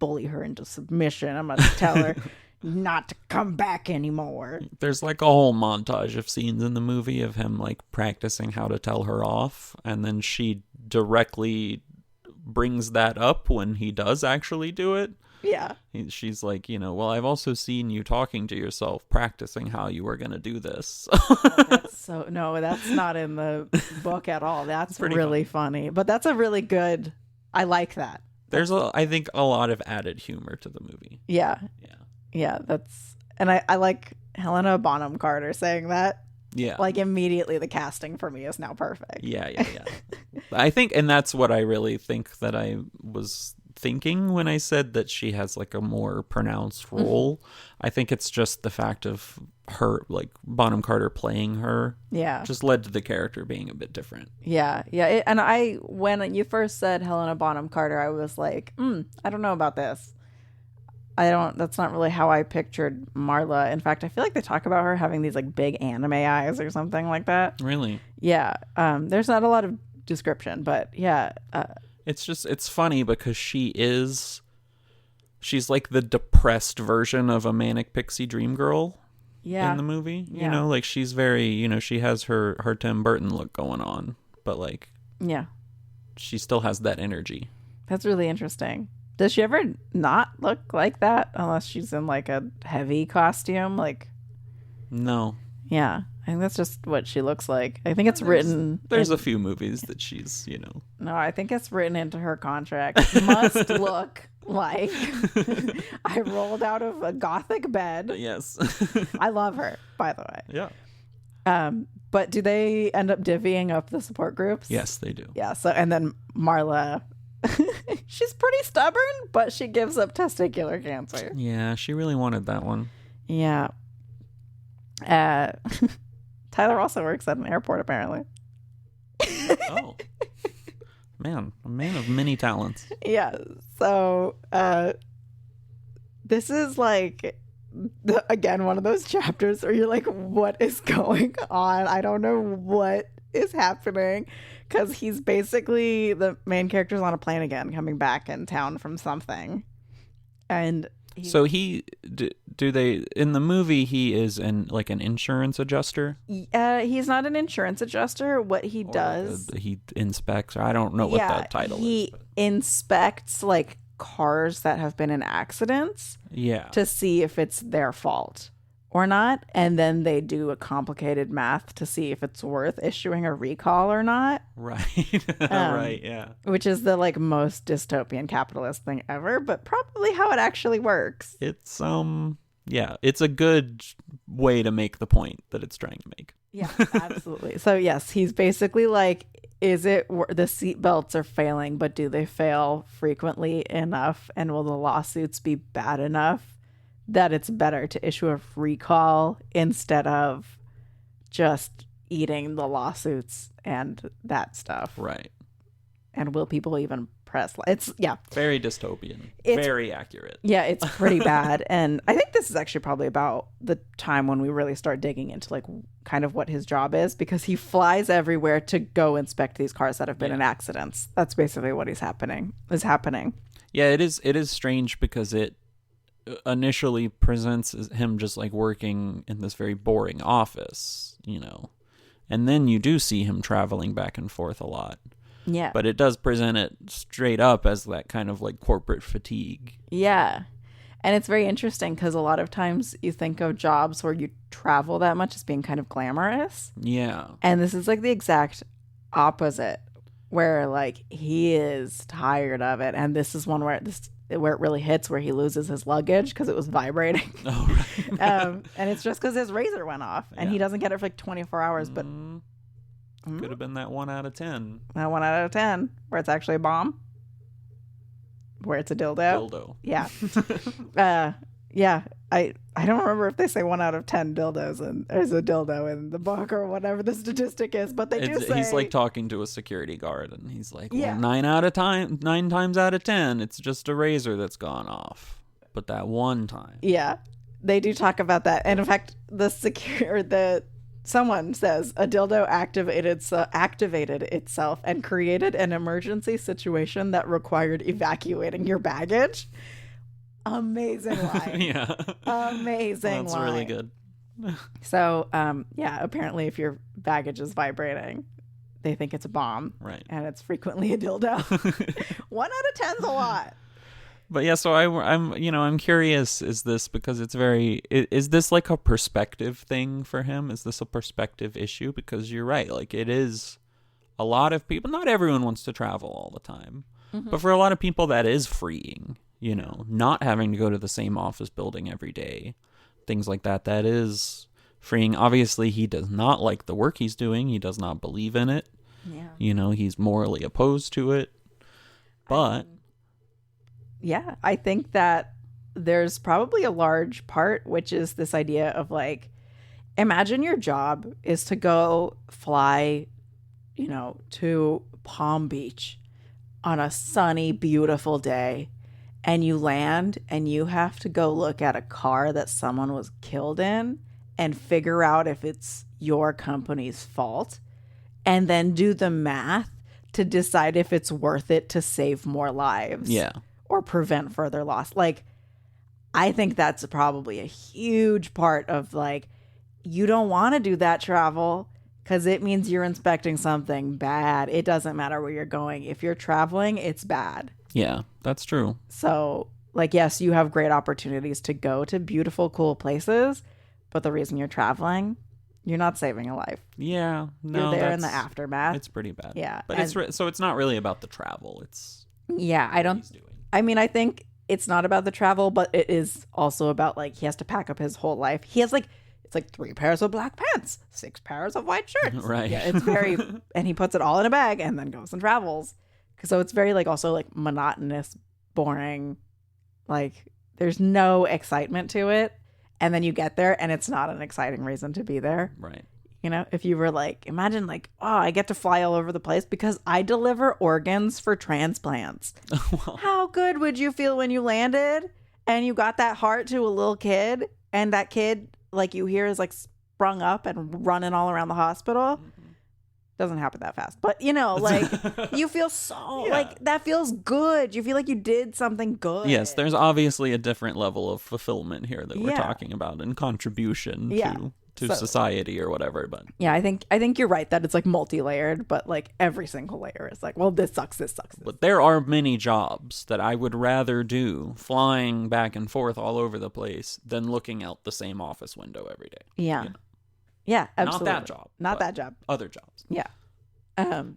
bully her into submission. I'm gonna tell her not to come back anymore. There's like a whole montage of scenes in the movie of him like practicing how to tell her off, and then she directly brings that up when he does actually do it. Yeah. She's like, well, I've also seen you talking to yourself, practicing how you were going to do this. No, that's not in the book at all. That's really funny. But that's a really good, I like that. There's, I think, a lot of added humor to the movie. Yeah. Yeah, and I like Helena Bonham Carter saying that. Yeah. Like, immediately the casting for me is now perfect. Yeah. I think, and that's what I really think that I was thinking when I said that she has like a more pronounced role. I think it's just the fact of her, like Bonham Carter playing her, just led to the character being a bit different. Yeah. When you first said Helena Bonham Carter, I was like, I don't know about this. That's not really how I pictured Marla. In fact, I feel like they talk about her having these like big anime eyes or something like that. Really? Yeah. There's not a lot of description, but yeah. It's funny because she's like the depressed version of a manic pixie dream girl in the movie. You know, like she's very, she has her Tim Burton look going on, but like, she still has that energy. That's really interesting. Does she ever not look like that unless she's in like a heavy costume? Like, no. Yeah. I think that's just what she looks like. I think it's written. There's a few movies that she's, No, I think it's written into her contract. Must look like I rolled out of a gothic bed. Yes. I love her, by the way. Yeah. But do they end up divvying up the support groups? Yes, they do. Yeah. So, and then Marla She's pretty stubborn, but she gives up testicular cancer. Yeah, she really wanted that one. Yeah. Tyler also works at an airport, apparently. Oh. Man, a man of many talents. Yeah. So, this is like, again, one of those chapters where you're like, what is going on? I don't know what is happening. Because he's basically, the main character's on a plane again, coming back in town from something. And so do they, in the movie, he is an insurance adjuster? He's not an insurance adjuster. What he does, he inspects, or I don't know what that title is. He inspects like cars that have been in accidents. Yeah. To see if it's their fault or not, and then they do a complicated math to see if it's worth issuing a recall or not. Right. Right, yeah. Which is the like most dystopian capitalist thing ever, but probably how it actually works. It's it's a good way to make the point that it's trying to make. Yeah, absolutely. So yes, he's basically like, is it the seat belts are failing, but do they fail frequently enough, and will the lawsuits be bad enough that it's better to issue a recall instead of just eating the lawsuits and that stuff? Right. And will people even press? It's, yeah. Very dystopian. Very accurate. Yeah, it's pretty bad. And I think this is actually probably about the time when we really start digging into like kind of what his job is, because he flies everywhere to go inspect these cars that have been in accidents. That's basically what is happening. Yeah, it is strange because it initially presents him just like working in this very boring office, and then you do see him traveling back and forth a lot. Yeah, but it does present it straight up as that kind of like corporate fatigue. Yeah, and it's very interesting because a lot of times you think of jobs where you travel that much as being kind of glamorous. Yeah, and this is like the exact opposite, where like he is tired of it, and this is one where it really hits, where he loses his luggage because it was vibrating. Oh, right. And it's just because his razor went off, and he doesn't get it for like 24 hours. But could have been that 1 out of 10. That 1 out of 10, where it's actually a bomb, where it's a dildo. Yeah. Yeah. I don't remember if they say 1 out of 10 dildos and there's a dildo in the book or whatever the statistic is, but they do say he's like talking to a security guard, and he's like, well, 9 times out of 10, it's just a razor that's gone off, but that one time. Yeah, they do talk about that, and in fact, someone says a dildo activated itself and created an emergency situation that required evacuating your baggage. Amazing line. Yeah. Amazing That's line. really good. So, apparently if your baggage is vibrating, they think it's a bomb. Right. And it's frequently a dildo. 1 out of 10's a lot. But yeah, so I'm curious, is this because is this like a perspective thing for him? Is this a perspective issue? Because you're right, like it is a lot of people, not everyone wants to travel all the time, but for a lot of people that is freeing, not having to go to the same office building every day, things like that is freeing. Obviously, he does not like the work he's doing. He does not believe in it. Yeah. He's morally opposed to it, but... Yeah, I think that there's probably a large part, which is this idea of like, imagine your job is to go fly, to Palm Beach on a sunny, beautiful day, and you land and you have to go look at a car that someone was killed in and figure out if it's your company's fault, and then do the math to decide if it's worth it to save more lives. Yeah. Or prevent further loss. Like, I think that's probably a huge part of like, you don't want to do that travel because it means you're inspecting something bad. It doesn't matter where you're going. If you're traveling, it's bad. Yeah, that's true. So, like, yes, you have great opportunities to go to beautiful, cool places, but the reason you're traveling, you're not saving a life. Yeah, no, you're there in the aftermath. It's pretty bad. Yeah, but it's not really about the travel. It's I think it's not about the travel, but it is also about like he has to pack up his whole life. He has it's 3 pairs of black pants, 6 pairs of white shirts. Right. Yeah, it's very, and he puts it all in a bag and then goes and travels So it's very like also like monotonous, boring. Like there's no excitement to it. And then you get there and it's not an exciting reason to be there. Right. You know, if you were like, imagine like, oh, I get to fly all over the place because I deliver organs for transplants. Well, How good would you feel when you landed and you got that heart to a little kid and that kid, like you hear, is like sprung up and running all around the hospital? Doesn't happen that fast. But, you know, like you feel so like that feels good. You feel like you did something good. yes, there's obviously a different level of fulfillment here that we're talking about and contribution to society or whatever. But yeah, I think you're right that it's like multi-layered, but like every single layer is like, well, this sucks. But there are many jobs that I would rather do flying back and forth all over the place than looking out the same office window every day. Yeah. You know? Yeah, absolutely. Not that job. Other jobs. Yeah.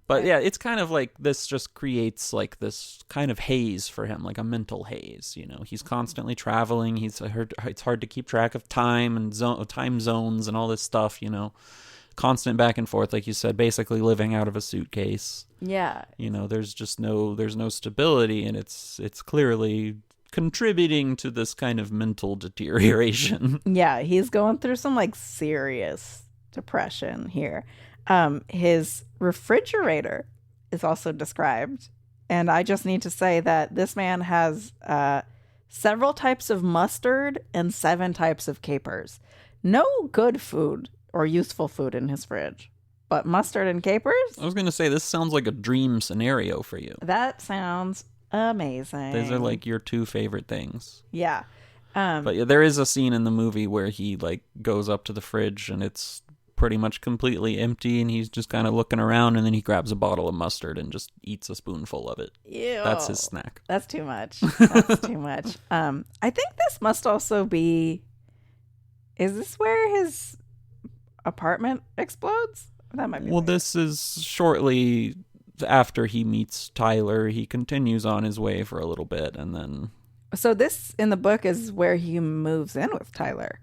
But yeah, it's kind of like this just creates like this kind of haze for him, like a mental haze. You know, he's constantly traveling. It's hard to keep track of time and time zones and all this stuff. You know, constant back and forth, like you said, basically living out of a suitcase. Yeah. You know, there's no stability, and it's clearly contributing to this kind of mental deterioration. Yeah, he's going through some like serious depression here. His refrigerator is also described, and I just need to say that this man has several types of mustard and 7 types of capers. No good food or useful food in his fridge, but mustard and capers? I was going to say, this sounds like a dream scenario for you. That sounds amazing. Those are like your 2 favorite things. Yeah. But yeah, there is a scene in the movie where he like goes up to the fridge and it's pretty much completely empty, and he's just kind of looking around, and then he grabs a bottle of mustard and just eats a spoonful of it. Ew. That's his snack. That's too much. That's too much. I think this must also be... Is this where his apartment explodes? That might be. Well, this is shortly after he meets Tyler. He continues on his way for a little bit, and then... So this, in the book, is where he moves in with Tyler.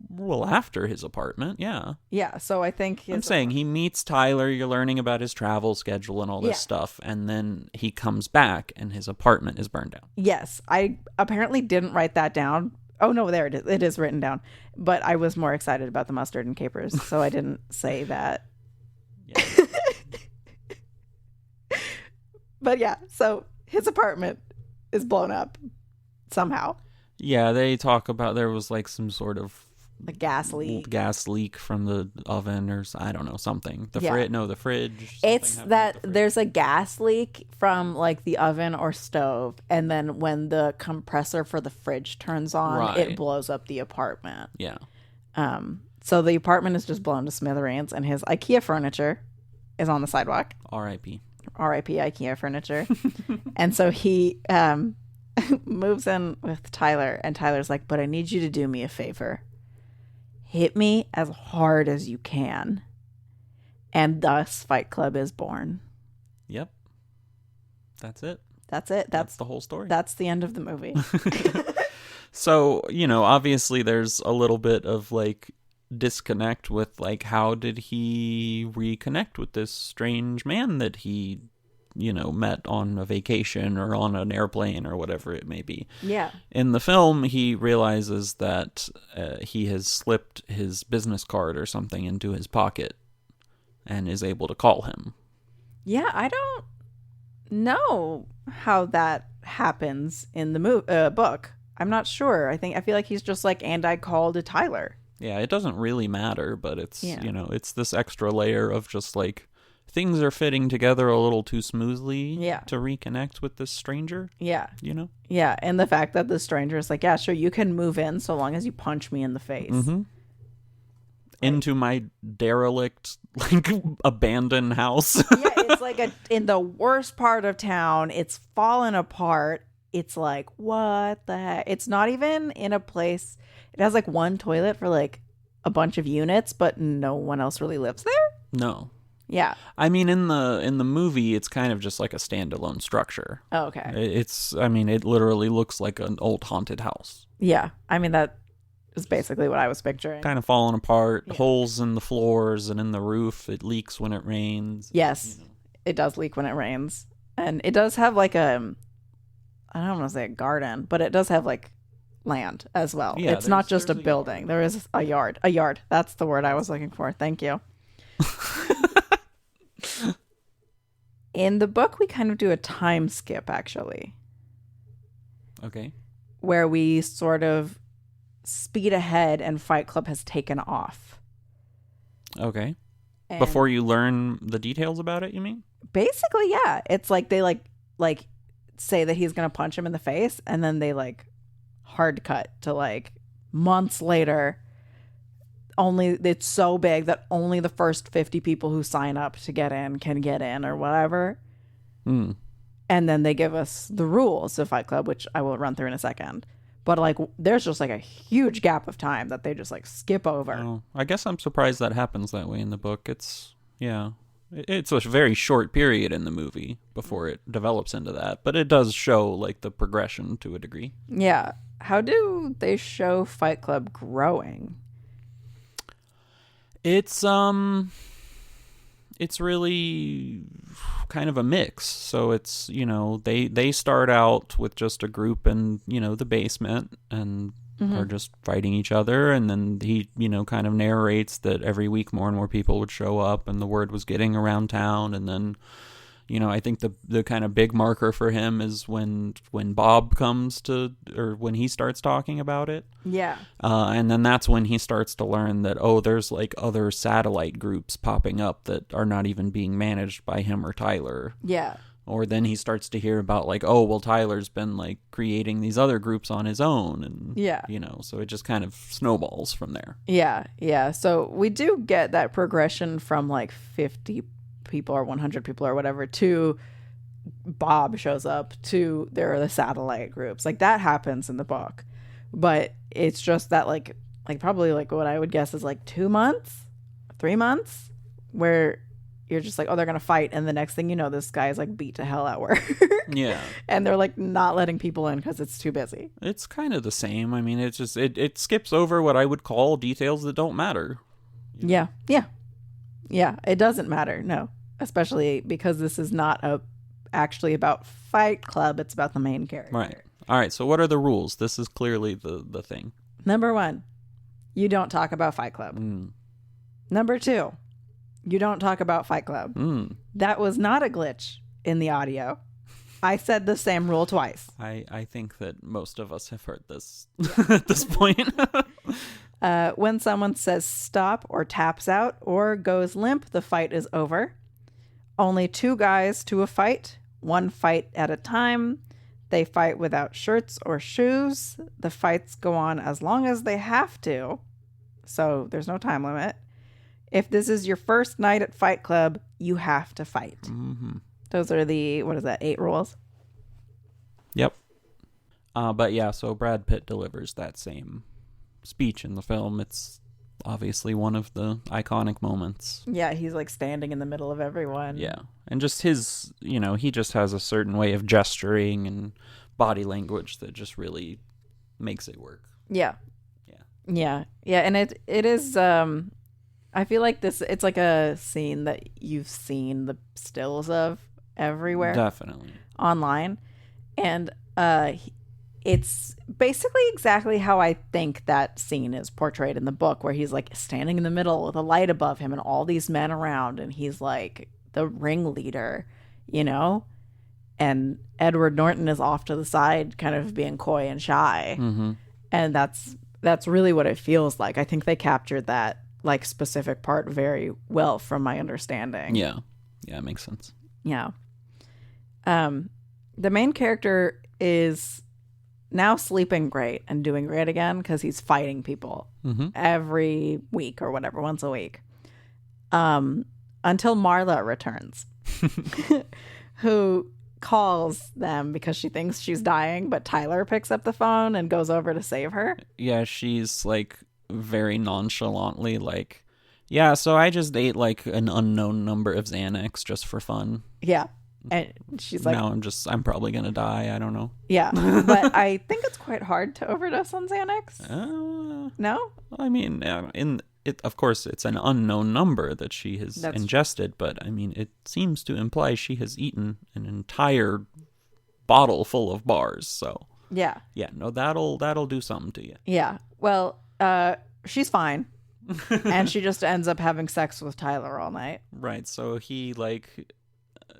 Well, after his apartment, yeah. Yeah, so I think... I'm saying he meets Tyler, you're learning about his travel schedule and all this stuff, and then he comes back, and his apartment is burned down. Yes, I apparently didn't write that down. Oh, no, there it is. It is written down. But I was more excited about the mustard and capers, so I didn't say that. Yeah. But yeah, so his apartment is blown up somehow. Yeah, they talk about there was like some sort of a gas leak from the oven, or I don't know, something. The fridge. It's that there's a gas leak from like the oven or stove, and then when the compressor for the fridge turns on, it blows up the apartment. Yeah. So the apartment is just blown to smithereens, and his IKEA furniture is on the sidewalk. R.I.P. R.I.P. IKEA furniture. And so he moves in with Tyler, and Tyler's like, "But I need you to do me a favor. Hit me as hard as you can." And thus Fight Club is born. Yep. That's it. That's the whole story. That's the end of the movie. So, you know, obviously there's a little bit of like disconnect with like, how did he reconnect with this strange man that he, you know, met on a vacation or on an airplane or whatever it may be. Yeah. In the film, he realizes that he has slipped his business card or something into his pocket and is able to call him. Yeah, I don't know how that happens in the book. I'm not sure. I feel like he's just like, and I called Tyler. Yeah, it doesn't really matter, but it's, you know, it's this extra layer of just like, things are fitting together a little too smoothly to reconnect with this stranger. Yeah. You know? Yeah, and the fact that the stranger is like, yeah, sure, you can move in so long as you punch me in the face. Mm-hmm. Into my derelict, like, abandoned house. Yeah, it's like in the worst part of town. It's fallen apart. It's like, what the heck? It's not even in a place. It has like one toilet for like a bunch of units, but no one else really lives there. No. Yeah. I mean, in the movie, it's kind of just like a standalone structure. Oh, okay. It literally looks like an old haunted house. Yeah. I mean, that is basically what I was picturing. Kind of falling apart, holes in the floors and in the roof. It leaks when it rains. Yes, it does leak when it rains. And it does have like a, I don't want to say a garden, but it does have like land as well. Yeah, it's not just a building. There is a yard. A yard. That's the word I was looking for. Thank you. In the book, we kind of do a time skip, actually. Okay. Where we sort of speed ahead and Fight Club has taken off. Okay. And before you learn the details about it, you mean? Basically, yeah. It's like they like say that he's going to punch him in the face, and then they like hard cut to like months later. Only it's so big that only the first 50 people who sign up to get in can get in or whatever. Mm. And then they give us the rules of Fight Club, which I will run through in a second. But like there's just like a huge gap of time that they just like skip over. Oh, I guess I'm surprised that happens that way in the book. It's a very short period in the movie before it develops into that, but it does show like the progression to a degree. Yeah. How do they show Fight Club growing? It's really kind of a mix. So it's, they start out with just a group in, the basement and are just fighting each other. And then he, kind of narrates that every week more and more people would show up and the word was getting around town. And then, I think the kind of big marker for him is when Bob comes to, or when he starts talking about it. Yeah. And then that's when he starts to learn that, there's like other satellite groups popping up that are not even being managed by him or Tyler. Yeah. Or then he starts to hear about like, Tyler's been like creating these other groups on his own. And, yeah. So it just kind of snowballs from there. Yeah. Yeah. So we do get that progression from like 50 people or 100 people or whatever to Bob shows up to there are the satellite groups. Like that happens in the book. But it's just that like probably like what I would guess is like 2 months, 3 months where you're just like, they're going to fight. And the next thing you know, this guy is like beat to hell at work. Yeah. And they're like not letting people in because it's too busy. It's kind of the same. I mean, it's just, it skips over what I would call details that don't matter. Yeah. Yeah. Yeah. It doesn't matter. No. Especially because this is not actually about Fight Club. It's about the main character. Right. All right. So what are the rules? This is clearly the thing. Number 1, you don't talk about Fight Club. Number 2, you don't talk about Fight Club. That was not a glitch in the audio. I said the same rule twice. I think that most of us have heard this at this point. When someone says stop or taps out or goes limp, the fight is over. Only 2 guys to a fight, 1 fight at a time. They fight without shirts or shoes. The fights go on as long as they have to. So there's no time limit. If this is your first night at Fight Club, you have to fight. Those are the, 8 rules? Yep. But yeah, so Brad Pitt delivers that same speech in the film. It's obviously one of the iconic moments. Yeah, he's like standing in the middle of everyone. Yeah. And just his, he just has a certain way of gesturing and body language that just really makes it work. Yeah. Yeah. And it is, I feel like it's like a scene that you've seen the stills of everywhere. Definitely. Online. And it's basically exactly how I think that scene is portrayed in the book, where he's like standing in the middle with a light above him and all these men around, and he's like the ringleader, and Edward Norton is off to the side kind of being coy and shy. And that's really what it feels like. I think they captured that like specific part very well from my understanding. Yeah, it makes sense. Yeah. The main character is now sleeping great and doing great again because he's fighting people every week or whatever, once a week. Until Marla returns, who calls them because she thinks she's dying, but Tyler picks up the phone and goes over to save her. Yeah, she's like very nonchalantly like, yeah, so I just ate like an unknown number of Xanax just for fun. Yeah. And she's like, now I'm probably gonna die. I don't know. Yeah, but I think it's quite hard to overdose on Xanax. No, I mean, of course, it's an unknown number that she has That's ingested, but I mean, it seems to imply she has eaten an entire bottle full of bars. So yeah. no, that'll do something to you. Yeah. Well, she's fine. And she just ends up having sex with Tyler all night. Right. So he, like,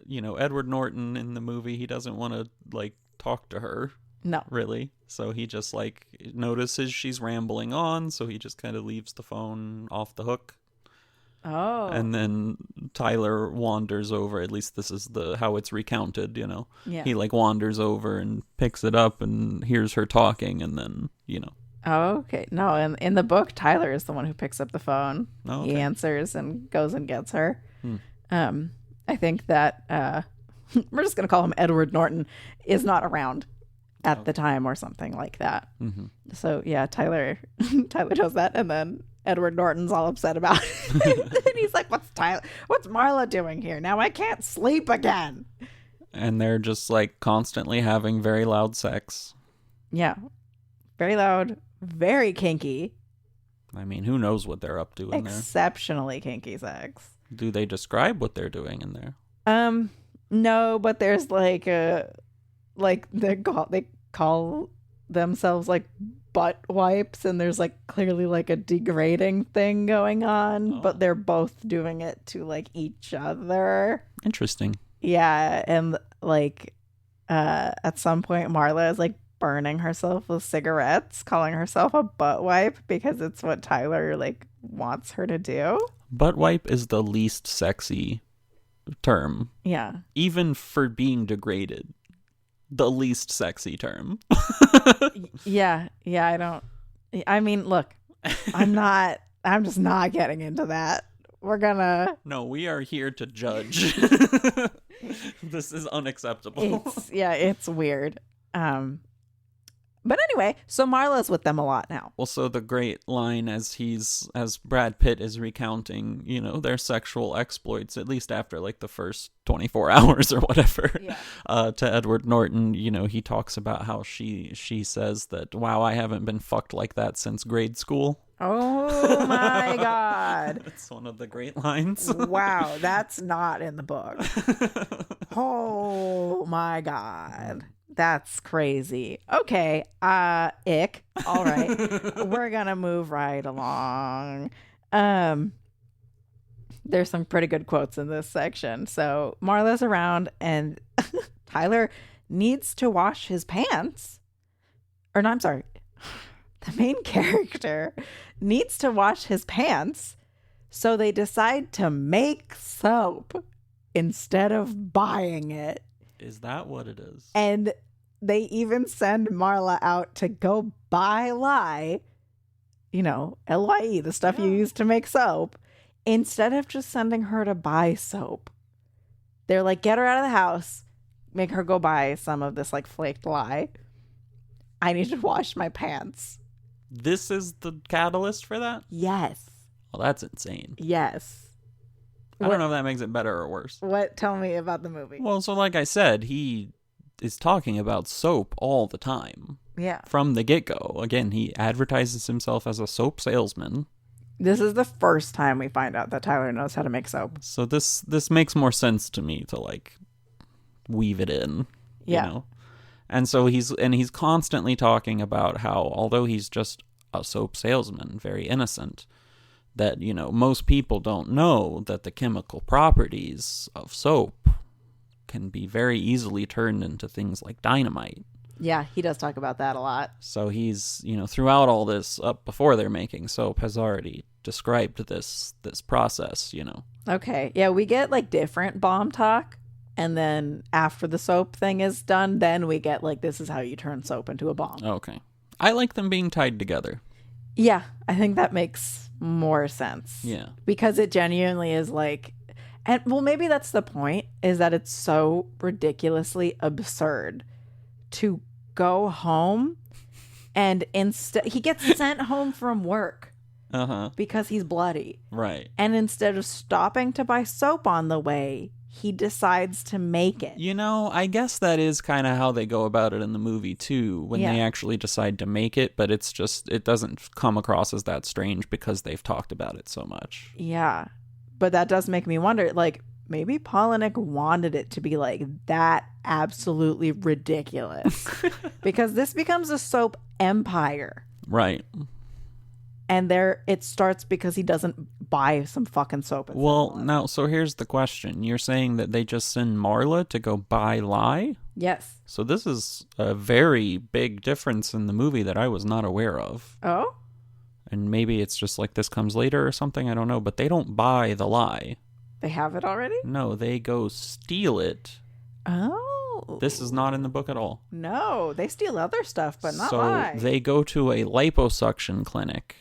Edward Norton in the movie, he doesn't want to, like, talk to her. No. Really. So he just, like, notices she's rambling on, so he just kind of leaves the phone off the hook. Oh. And then Tyler wanders over, at least this is how it's recounted, Yeah. He, like, wanders over and picks it up and hears her talking, and then, Oh, okay. No, in the book, Tyler is the one who picks up the phone. Oh, okay. He answers and goes and gets her. I think that we're just going to call him Edward Norton is not around at the time or something like that. Mm-hmm. So yeah, Tyler does that, and then Edward Norton's all upset about it. And he's like, what's Marla doing here? Now I can't sleep again. And they're just, like, constantly having very loud sex. Yeah. Very loud, very kinky. I mean, who knows what they're up to in there? Exceptionally kinky sex. Do they describe what they're doing in there? No, but there's like they call themselves like butt wipes, and there's like clearly like a degrading thing going on, but they're both doing it to like each other. Interesting. Yeah, and like at some point Marla is like burning herself with cigarettes, calling herself a butt wipe because it's what Tyler like wants her to do. Butt wipe is the least sexy term. Yeah. Even for being degraded. The least sexy term. Yeah, I mean, look, I'm just not getting into that. No, we are here to judge. This is unacceptable. It's weird. But anyway, so Marla's with them a lot now. Well, so the great line as Brad Pitt is recounting, their sexual exploits, at least after like the first 24 hours or whatever, to Edward Norton, he talks about how she says that, wow, I haven't been fucked like that since grade school. Oh my God. That's one of the great lines. Wow, that's not in the book. Oh my God. That's crazy. Okay, ick. All right. We're gonna move right along. There's some pretty good quotes in this section. So Marla's around and Tyler needs to wash his pants. Or no, I'm sorry. The main character needs to wash his pants, so they decide to make soap instead of buying it. Is that what it is? And they even send Marla out to go buy lye, LYE, the stuff you use to make soap, instead of just sending her to buy soap. They're like, get her out of the house, make her go buy some of this like flaked lye. I need to wash my pants. This is the catalyst for that? Yes. Well, that's insane. Yes. I don't know if that makes it better or worse. What? Tell me about the movie. Well, so like I said, he is talking about soap all the time. Yeah. From the get-go. Again, he advertises himself as a soap salesman. This is the first time we find out that Tyler knows how to make soap. So this makes more sense to me to like weave it in. Yeah. You know? And so he's constantly talking about how, although he's just a soap salesman, very innocent, that, most people don't know that the chemical properties of soap can be very easily turned into things like dynamite. Yeah, he does talk about that a lot. So he's, throughout all this, up before they're making soap, has already described this process, Okay, yeah, we get like different bomb talk. And then after the soap thing is done, then we get like, this is how you turn soap into a bomb. Okay. I like them being tied together. Yeah, I think that makes more sense. Yeah. Because it genuinely is like, and well, maybe that's the point, is that it's so ridiculously absurd to go home and instead, he gets sent home from work. Uh-huh. Because he's bloody. Right. And instead of stopping to buy soap on the way, he decides to make it. You know, I guess that is kind of how they go about it in the movie, too, when they actually decide to make it, but it's just, it doesn't come across as that strange because they've talked about it so much. Yeah. But that does make me wonder, like, maybe Palahniuk wanted it to be, like, that absolutely ridiculous. Because this becomes a soap empire. Right. And there it starts because he doesn't buy some fucking soap. Well, now, so here's the question. You're saying that they just send Marla to go buy lye? Yes. So this is a very big difference in the movie that I was not aware of. Oh? And maybe it's just like this comes later or something, I don't know. But they don't buy the lye. They have it already? No, they go steal it. Oh. This is not in the book at all. No, they steal other stuff, but not lye. So they go to a liposuction clinic.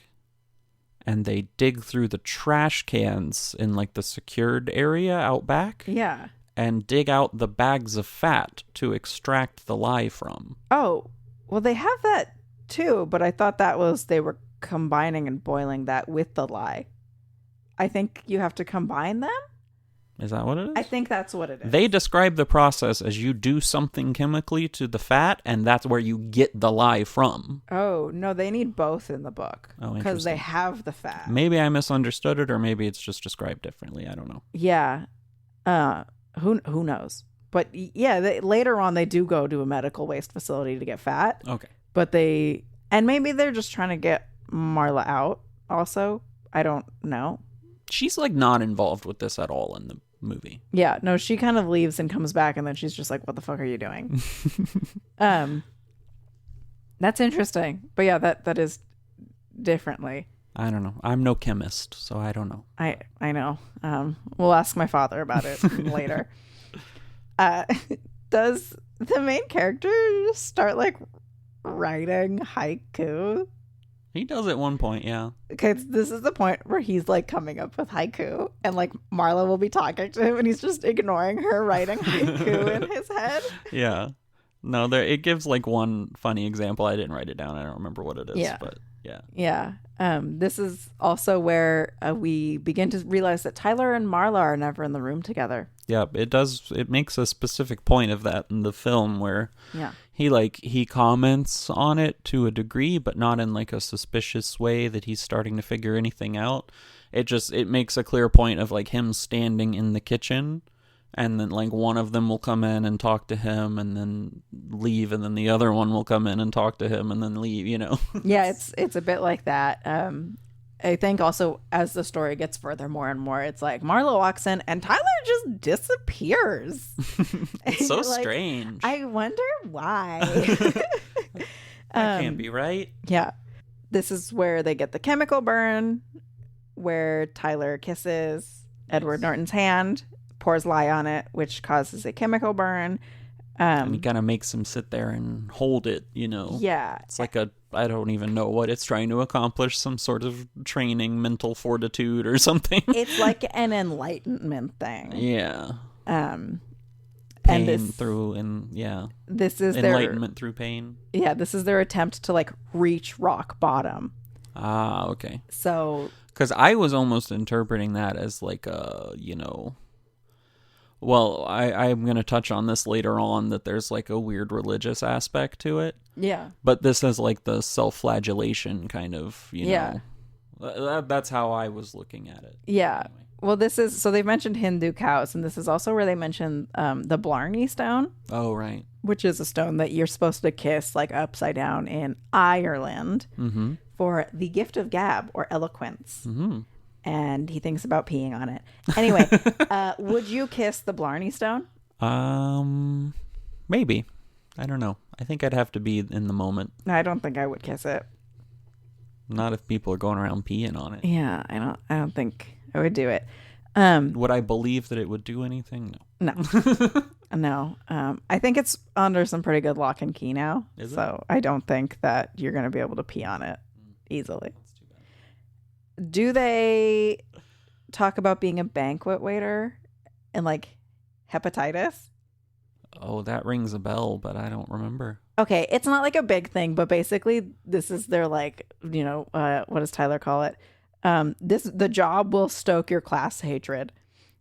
And they dig through the trash cans in like the secured area out back. Yeah. And dig out the bags of fat to extract the lye from. Oh, well, they have that too, but I thought that was they were combining and boiling that with the lye. I think you have to combine them. Is that what it is? I think that's what it is. They describe the process as you do something chemically to the fat, and that's where you get the lye from. Oh, no, they need both in the book. Oh, because they interesting. have the fat. Maybe I misunderstood it, or maybe it's just described differently. I don't know. Yeah. Who knows? But yeah, later on they do go to a medical waste facility to get fat. Okay. But and maybe they're just trying to get Marla out also. I don't know. She's like not involved with this at all in the movie. Yeah, no, she kind of leaves and comes back and then she's just like, what the fuck are you doing? That's interesting. But yeah, that is differently. I don't know. I'm no chemist, so I don't know. I know. We'll ask my father about it later. Does the main character just start like writing haiku? He does at one point, yeah. Okay, this is the point where he's like coming up with haiku, and like Marla will be talking to him, and he's just ignoring her writing haiku in his head. Yeah. No, it gives like one funny example. I didn't write it down. I don't remember what it is, Yeah. but yeah. Yeah. This is also where we begin to realize that Tyler and Marla are never in the room together. Yeah, it makes a specific point of that in the film where he comments on it to a degree, but not in like a suspicious way that he's starting to figure anything out. It makes a clear point of like him standing in the kitchen, and then like one of them will come in and talk to him and then leave, and then the other one will come in and talk to him and then leave, you know. Yeah, it's a bit like that. I think also as the story gets further more and more, it's like Marla walks in and Tyler just disappears. It's so like, strange. I wonder why. That can't be right. Yeah. This is where they get the chemical burn, where Tyler kisses Edward Norton's hand, pours lye on it, which causes a chemical burn. And he kind of makes him sit there and hold it, you know. Yeah. It's like I don't even know what it's trying to accomplish, some sort of training, mental fortitude or something. It's like an enlightenment thing. Yeah. Pain This is enlightenment through pain. Yeah, this is their attempt to like reach rock bottom. Ah, okay. So, because I was almost interpreting that as like well, I'm going to touch on this later on, that there's like a weird religious aspect to it. Yeah. But this is like the self-flagellation kind of, you know. That's how I was looking at it. Yeah. Anyway. Well, so they've mentioned Hindu cows, and this is also where they mention the Blarney stone. Oh, right. Which is a stone that you're supposed to kiss like upside down in Ireland for the gift of gab or eloquence. Mm-hmm. And he thinks about peeing on it. Anyway, would you kiss the Blarney stone? Maybe. I don't know. I think I'd have to be in the moment. I don't think I would kiss it. Not if people are going around peeing on it. Yeah, I don't think I would do it. Would I believe that it would do anything? No. No. I think it's under some pretty good lock and key now. Is it? So I don't think that you're going to be able to pee on it easily. That's too bad. Do they talk about being a banquet waiter and like hepatitis? Oh, that rings a bell, but I don't remember. Okay, it's not like a big thing, but basically this is their like, what does Tyler call it? The job will stoke your class hatred.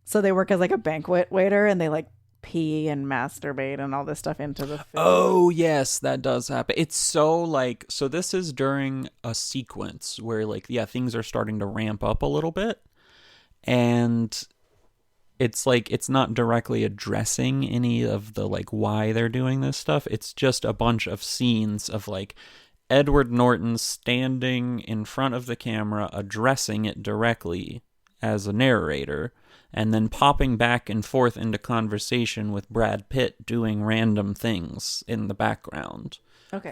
So they work as like a banquet waiter, and they like pee and masturbate and all this stuff into the food. Oh, yes, that does happen. It's so like, so this is during a sequence where like, yeah, things are starting to ramp up a little bit. And it's like, it's not directly addressing any of the like why they're doing this stuff. It's just a bunch of scenes of like Edward Norton standing in front of the camera, addressing it directly as a narrator, and then popping back and forth into conversation with Brad Pitt doing random things in the background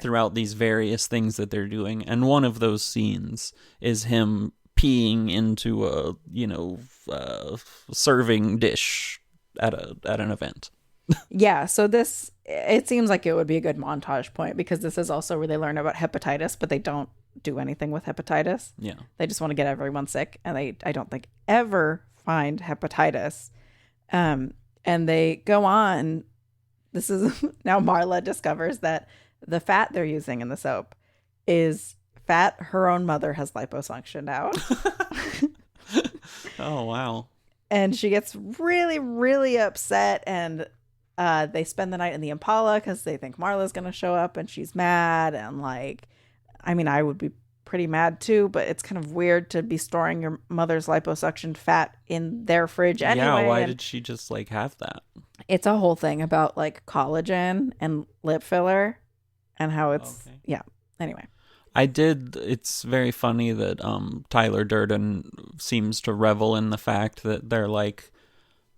throughout these various things that they're doing. And one of those scenes is him peeing into a, serving dish at an event. Yeah, so this, it seems like it would be a good montage point, because this is also where they learn about hepatitis, but they don't do anything with hepatitis. Yeah. They just want to get everyone sick, and I don't think ever find hepatitis. And they go on. This is now Marla discovers that the fat they're using in the soap is fat her own mother has liposuctioned out. Oh, wow. And she gets really, really upset, and they spend the night in the Impala because they think Marla's going to show up, and she's mad. And like, I mean, I would be pretty mad too, but it's kind of weird to be storing your mother's liposuctioned fat in their fridge anyway. Yeah, why did she just like have that? It's a whole thing about like collagen and lip filler and how it's, yeah. Anyway. It's very funny that Tyler Durden seems to revel in the fact that they're like,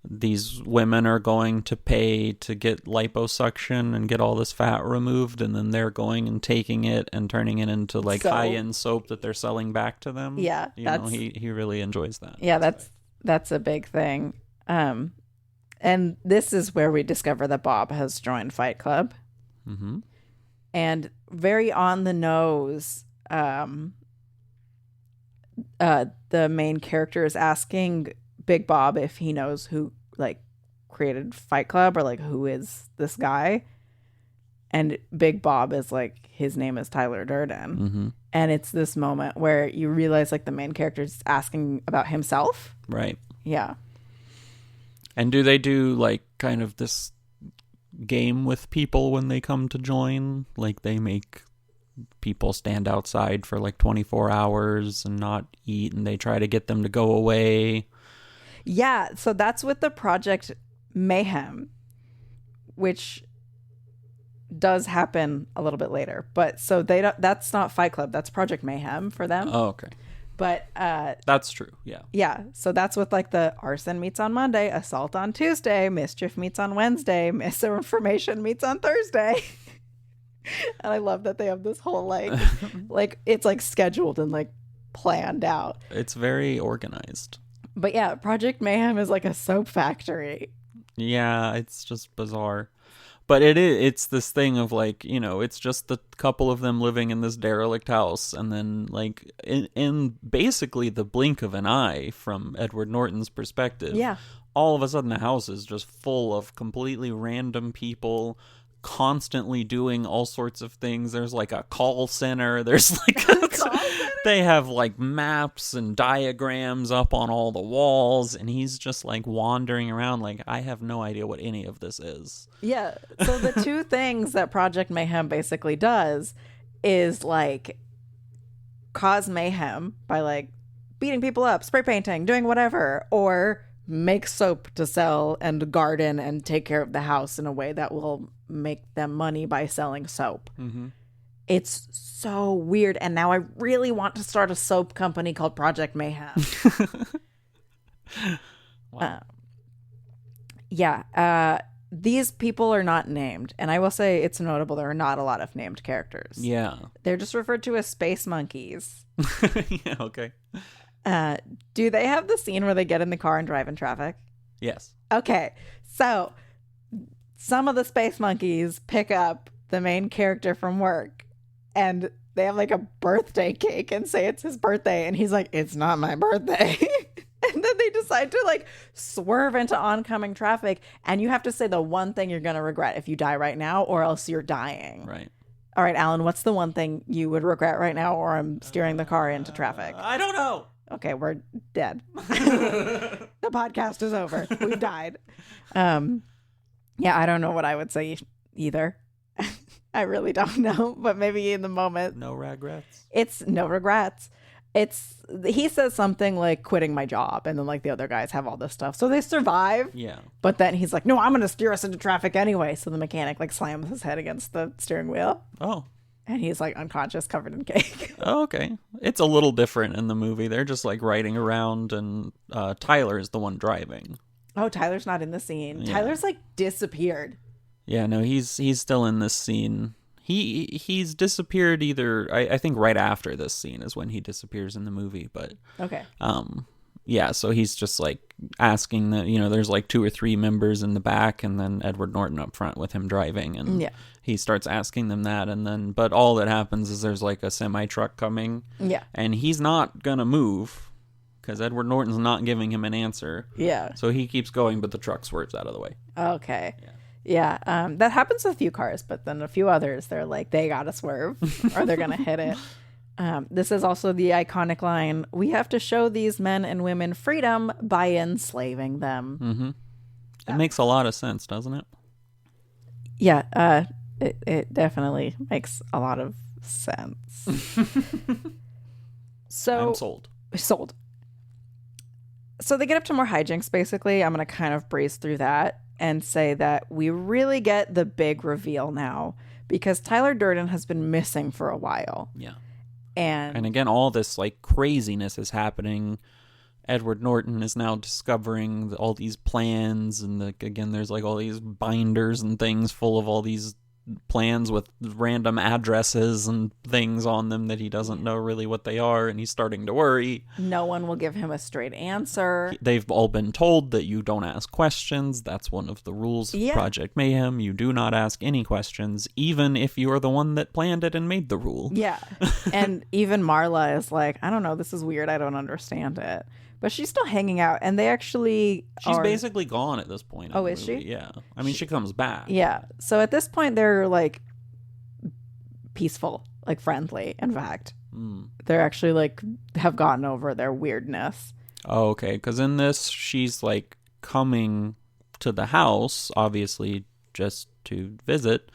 these women are going to pay to get liposuction and get all this fat removed, and then they're going and taking it and turning it into like high-end soap that they're selling back to them. Yeah. He really enjoys that. Yeah, that's a big thing. And this is where we discover that Bob has joined Fight Club. Mm-hmm. And very on the nose, the main character is asking Big Bob if he knows who like created Fight Club, or like who is this guy. And Big Bob is like, his name is Tyler Durden. Mm-hmm. And it's this moment where you realize like the main character is asking about himself. Right. Yeah. And do they do like kind of this game with people when they come to join? Like they make people stand outside for like 24 hours and not eat, and they try to get them to go away. Yeah, so that's with the Project Mayhem, which does happen a little bit later. But so that's not Fight Club, that's Project Mayhem for them. Oh, okay. But that's true. Yeah. Yeah. So that's with like the arson meets on Monday, assault on Tuesday, mischief meets on Wednesday, misinformation meets on Thursday. And I love that they have this whole like it's like scheduled and like planned out. It's very organized. But yeah, Project Mayhem is like a soap factory. Yeah, it's just bizarre. But it's this thing of like, it's just the couple of them living in this derelict house, and then like in basically the blink of an eye from Edward Norton's perspective. Yeah. All of a sudden the house is just full of completely random people constantly doing all sorts of things. There's like a call center. There's like they have like maps and diagrams up on all the walls, and he's just like wandering around like, I have no idea what any of this is. Yeah. So the two things that Project Mayhem basically does is like cause mayhem by like beating people up, spray painting, doing whatever, or make soap to sell and garden and take care of the house in a way that will make them money by selling soap. Mm-hmm. It's so weird. And now I really want to start a soap company called Project Mayhem. Wow. These people are not named. And I will say it's notable there are not a lot of named characters. Yeah. They're just referred to as space monkeys. Yeah, okay. Do they have the scene where they get in the car and drive in traffic? Yes. Okay. So some of the space monkeys pick up the main character from work, and they have like a birthday cake and say it's his birthday, and he's like, it's not my birthday. And then they decide to like swerve into oncoming traffic, and you have to say the one thing you're going to regret if you die right now, or else you're dying. Right. All right, Alan, what's the one thing you would regret right now, or I'm steering the car into traffic? I don't know. okay, we're dead. The podcast is over. We've died. Yeah, I don't know what I would say either. I really don't know, but maybe in the moment. No regrets. It's no regrets. He says something like quitting my job, and then like the other guys have all this stuff, so they survive. Yeah. But then he's like, no, I'm gonna steer us into traffic anyway. So the mechanic like slams his head against the steering wheel. Oh. And he's like unconscious, covered in cake. Oh, okay. It's a little different in the movie. They're just like riding around, and Tyler is the one driving. Oh, Tyler's not in the scene. Yeah. Tyler's like disappeared. Yeah, no, he's still in this scene. He's disappeared either. I think right after this scene is when he disappears in the movie. But okay. Yeah. So he's just like asking that, there's like 2 or 3 members in the back, and then Edward Norton up front with him driving, and he starts asking them that, and then but all that happens is there's like a semi truck coming. Yeah. And he's not gonna move because Edward Norton's not giving him an answer. Yeah. So he keeps going, but the truck swerves out of the way. Okay. Yeah, that happens with a few cars, but then a few others, they're like, they gotta swerve or they're gonna hit it. This is also the iconic line, we have to show these men and women freedom by enslaving them. Mm-hmm. It makes a lot of sense, doesn't it? Yeah, it definitely makes a lot of sense. So I'm sold. Sold. So they get up to more hijinks, basically. I'm going to kind of breeze through that and say that we really get the big reveal now because Tyler Durden has been missing for a while. Yeah. And again, all this like craziness is happening. Edward Norton is now discovering all these plans, and again, there's like all these binders and things full of all these plans with random addresses and things on them that he doesn't know really what they are, and he's starting to worry. No one will give him a straight answer. They've all been told that you don't ask questions. That's one of the rules of Project Mayhem. You do not ask any questions, even if you are the one that planned it and made the rule. Yeah. And even Marla is like, I don't know, this is weird. I don't understand it. But she's still hanging out, and they actually She's basically gone at this point. Oh, is she? Yeah. I mean, she comes back. Yeah. So at this point, they're, like, peaceful, like, friendly, in fact. They're actually, like, have gotten over their weirdness. Oh, okay. Because in this, she's, like, coming to the house, obviously, just to visit,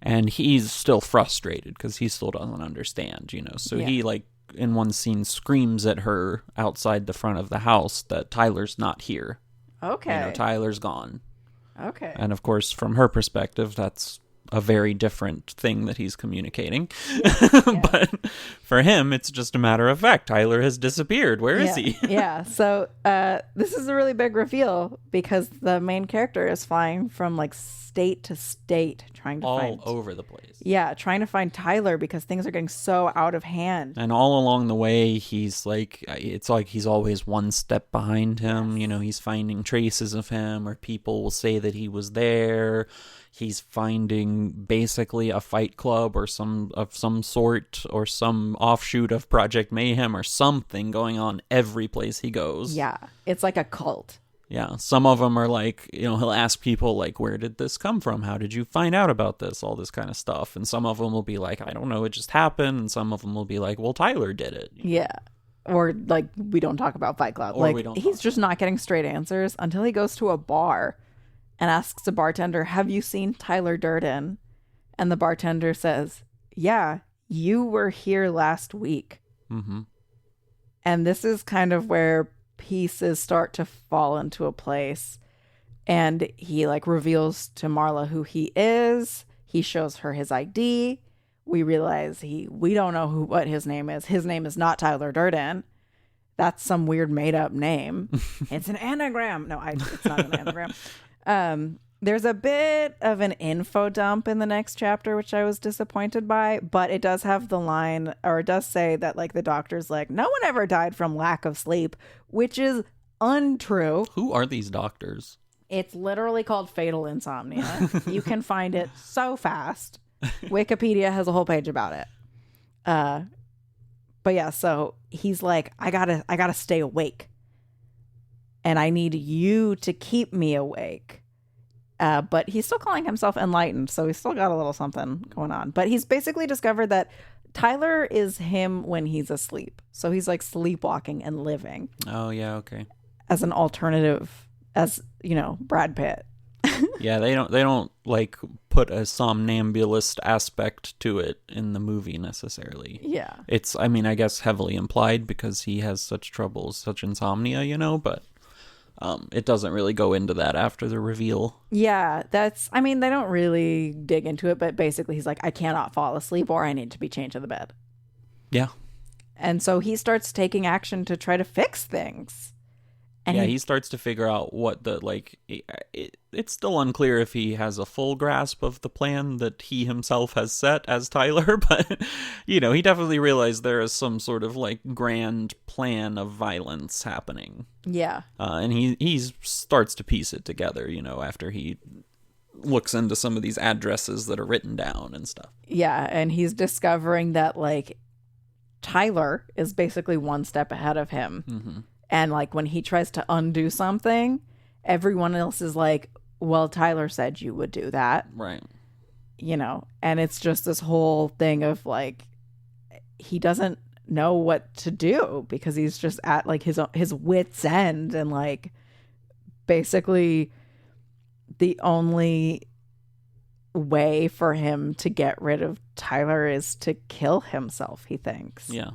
and he's still frustrated because he still doesn't understand, So he, like, in one scene screams at her outside the front of the house that Tyler's not here. Okay. Tyler's gone. Okay. And of course, from her perspective, that's a very different thing that he's communicating. But for him, it's just a matter of fact. Tyler has disappeared. Where is he? Yeah. So this is a really big reveal because the main character is flying from like state to state trying to all over the place. Yeah, trying to find Tyler because things are getting so out of hand. And all along the way, he's like, it's like he's always one step behind him. He's finding traces of him, or people will say that he was there. He's finding basically a fight club or some sort, or some offshoot of Project Mayhem or something going on every place he goes. Yeah, it's like a cult. Yeah, some of them are like, he'll ask people like, where did this come from? How did you find out about this? All this kind of stuff. And some of them will be like, I don't know, it just happened. And some of them will be like, well, Tyler did it. Yeah. Or like, we don't talk about Fight Club. Or like, he's just not getting straight answers until he goes to a bar and asks the bartender, have you seen Tyler Durden? And the bartender says, yeah, you were here last week. Mm-hmm. And this is kind of where pieces start to fall into a place, and he like reveals to Marla who he is. He shows her his ID. We realize we don't know what his name is. His name is not Tyler Durden. That's some weird made up name. It's an anagram. No, it's not an anagram. There's a bit of an info dump in the next chapter, which I was disappointed by, but it does have the line, or it does say that like the doctor's like, no one ever died from lack of sleep, which is untrue. Who are these doctors? It's literally called fatal insomnia. You can find it so fast. Wikipedia has a whole page about it. But yeah, so he's like, I gotta stay awake, and I need you to keep me awake. But he's still calling himself enlightened, so he's still got a little something going on. But he's basically discovered that Tyler is him when he's asleep. So he's like sleepwalking and living Oh, yeah, okay. as an alternative, as, Brad Pitt. Yeah, they don't like put a somnambulist aspect to it in the movie necessarily. Yeah. It's, I mean, I guess heavily implied because he has such troubles, such insomnia, but it doesn't really go into that after the reveal. Yeah, they don't really dig into it, but basically he's like, I cannot fall asleep or I need to be chained to the bed. Yeah. And so he starts taking action to try to fix things. And he starts to figure out what it's still unclear if he has a full grasp of the plan that he himself has set as Tyler, but, he definitely realized there is some sort of, like, grand plan of violence happening. Yeah. And he starts to piece it together, after he looks into some of these addresses that are written down and stuff. Yeah, and he's discovering that, like, Tyler is basically one step ahead of him. Mm-hmm. And, like, when he tries to undo something, everyone else is like, well, Tyler said you would do that. Right. And it's just this whole thing of, like, he doesn't know what to do because he's just at, like, his wit's end. And, like, basically the only way for him to get rid of Tyler is to kill himself, he thinks. Yeah.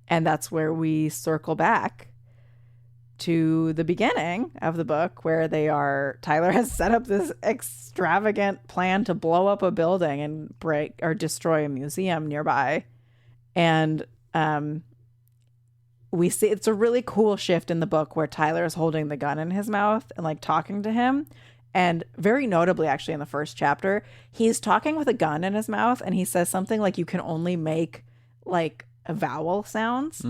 And that's where we circle back to the beginning of the book where Tyler has set up this extravagant plan to blow up a building and break or destroy a museum nearby. And we see it's a really cool shift in the book where Tyler is holding the gun in his mouth and, like, talking to him. And very notably, actually, in the first chapter, he's talking with a gun in his mouth and he says something like, you can only make, like, vowel sounds.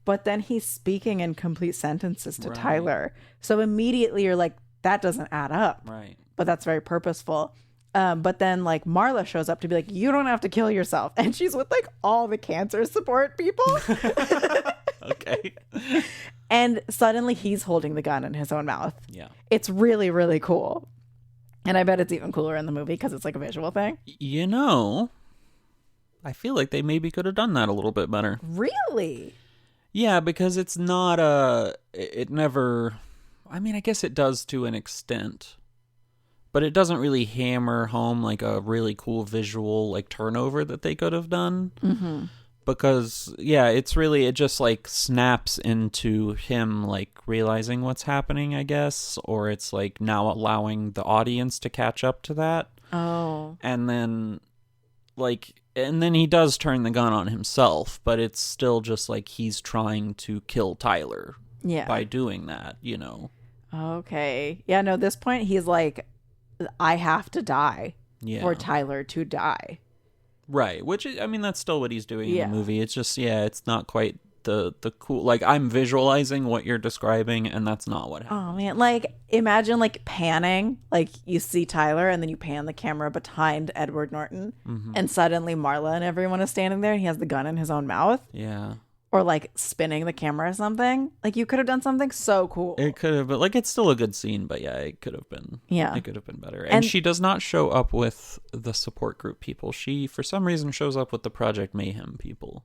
But then he's speaking in complete sentences to Tyler. So immediately you're like, that doesn't add up. Right. But that's very purposeful. But then, like, Marla shows up to be like, you don't have to kill yourself. And she's with, like, all the cancer support people. Okay. And suddenly he's holding the gun in his own mouth. Yeah. It's really, really cool. And I bet it's even cooler in the movie because it's like a visual thing. I feel like they maybe could have done that a little bit better. Really? Yeah, because it's not it never, I mean, I guess it does to an extent, but it doesn't really hammer home, like, a really cool visual, like, turnover that they could have done. Mm-hmm. Because, yeah, it just, like, snaps into him, like, realizing what's happening, I guess, or it's, like, now allowing the audience to catch up to that. Oh. And then, like, and then he does turn the gun on himself, but it's still just, like, he's trying to kill Tyler by doing that, Okay. Yeah, no, at this point, he's like, I have to die for Tyler to die. Right, which, I mean, that's still what he's doing in the movie. It's just, it's not quite the cool, like, I'm visualizing what you're describing, and that's not what happened. Oh, man. Like, imagine, like, panning, like, you see Tyler, and then you pan the camera behind Edward Norton, and suddenly Marla and everyone is standing there, and he has the gun in his own mouth. Yeah. Or, like, spinning the camera or something. Like, you could have done something so cool. It could have, but, like, it's still a good scene, but yeah, it could have been. Yeah. It could have been better. And she does not show up with the support group people. She, for some reason, shows up with the Project Mayhem people.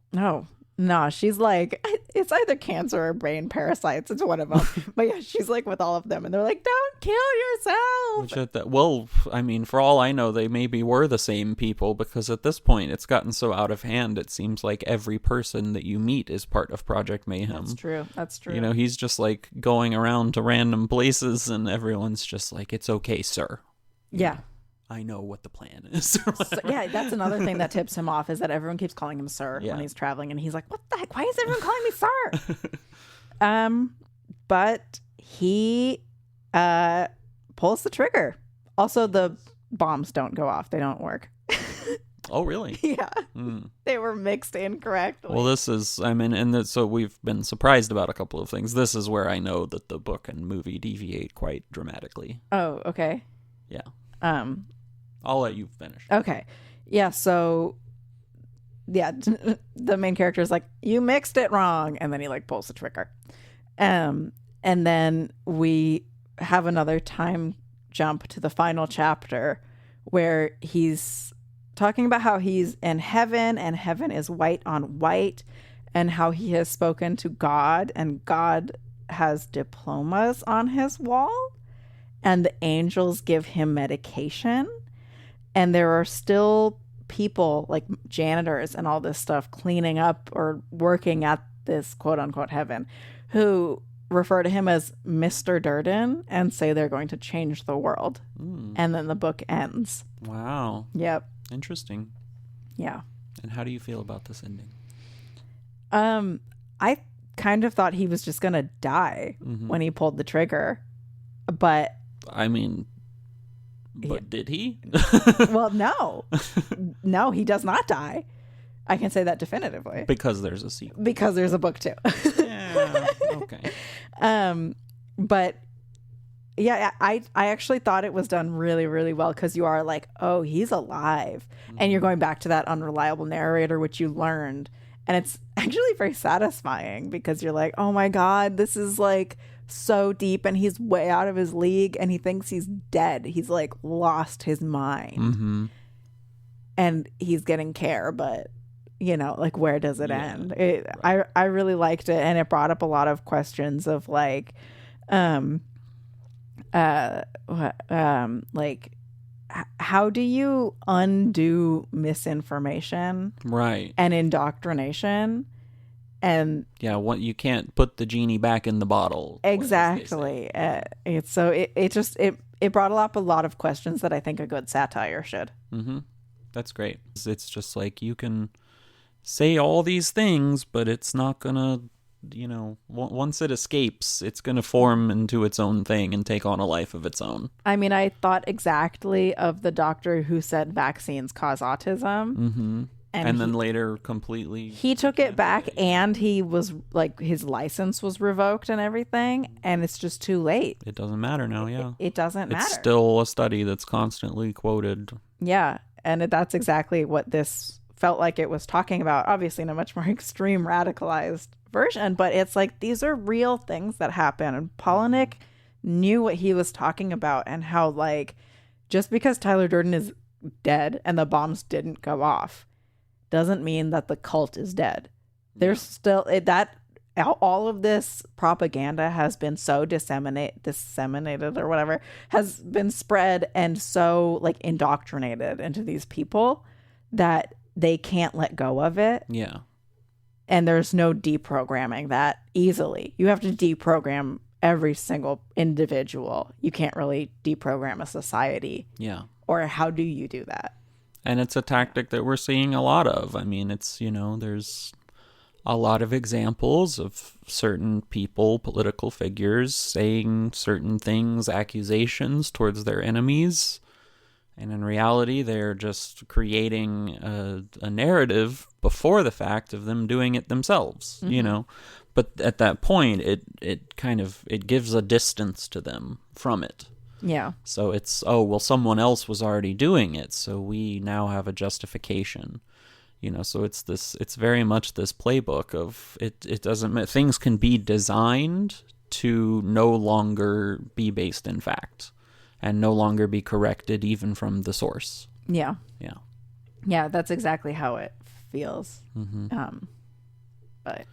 No, she's like, it's either cancer or brain parasites. It's one of them. But yeah, she's like with all of them. And they're like, don't kill yourself. Well, I mean, for all I know, they maybe were the same people, because at this point, it's gotten so out of hand, it seems like every person that you meet is part of Project Mayhem. That's true. He's just, like, going around to random places, and everyone's just like, it's okay, sir. Yeah. I know what the plan is. So, yeah, that's another thing that tips him off, is that everyone keeps calling him sir when he's traveling, and he's like, what the heck? Why is everyone calling me sir? But he pulls the trigger. Also, the bombs don't go off. They don't work. Oh, really? Yeah. They were mixed incorrectly. Well, this is, I mean, and so we've been surprised about a couple of things. This is where I know that the book and movie deviate quite dramatically. Oh, okay. Yeah. I'll let you finish. Okay. Yeah, so yeah, the main character is like, you mixed it wrong, and then he, like, pulls the trigger. And then we have another time jump to the final chapter where he's talking about how he's in heaven and heaven is white on white, and how he has spoken to God and God has diplomas on his wall, and the angels give him medication, and there are still people like janitors and all this stuff cleaning up or working at this quote unquote heaven who refer to him as Mr. Durden and say they're going to change the world. And then the book ends. Wow. Yep. Interesting. Yeah. And how do you feel about this ending? I kind of thought he was just gonna die when he pulled the trigger, but I mean, but did he? well, no, he does not die. I can say that definitively Because there's a sequel. because there's a book too. Yeah. Okay. But yeah, I actually thought it was done really, really well, because you are like, oh, he's alive. And you're going back to that unreliable narrator, which you learned. And it's actually very satisfying because you're like, oh my God, this is like so deep and he's way out of his league and he thinks he's dead. He's like lost his mind. And he's getting care, but you know, like where does it end? Right. I really liked it, and it brought up a lot of questions of like like how do you undo misinformation, right, and indoctrination, and you can't put the genie back in the bottle, exactly. It brought up a lot of questions that I think a good satire should. That's great. It's just like you can say all these things, but it's not gonna, you know, once it escapes, it's gonna form into its own thing and take on a life of its own. I mean, I thought exactly of the doctor who said vaccines cause autism. And then later completely... He took it back, and he was, like, his license was revoked and everything, and it's just too late. It doesn't matter now, yeah. It doesn't matter. It's still a study that's constantly quoted. Yeah, and that's exactly what this felt like it was talking about, obviously in a much more extreme, radicalized version, but it's like, these are real things that happen, and Palahniuk knew what he was talking about, and how, like, just because Tyler Durden is dead and the bombs didn't go off doesn't mean that the cult is dead. There's still that all of this propaganda has been so disseminated or whatever, has been spread and so like indoctrinated into these people that they can't let go of it. Yeah. And there's no deprogramming that easily. You have to deprogram every single individual. You can't really deprogram a society. Yeah. Or how do you do that? And it's a tactic that we're seeing a lot of. I mean, it's, you know, there's a lot of examples of certain people, political figures, saying certain things, accusations towards their enemies. And in reality, they're just creating a narrative before the fact of them doing it themselves, you know. But at that point, it gives a distance to them from it. Yeah. So it's, oh, well, someone else was already doing it, so we now have a justification. You know, so it's very much this playbook of it doesn't, things can be designed to no longer be based in fact and no longer be corrected even from the source. Yeah. Yeah. Yeah, that's exactly how it feels. But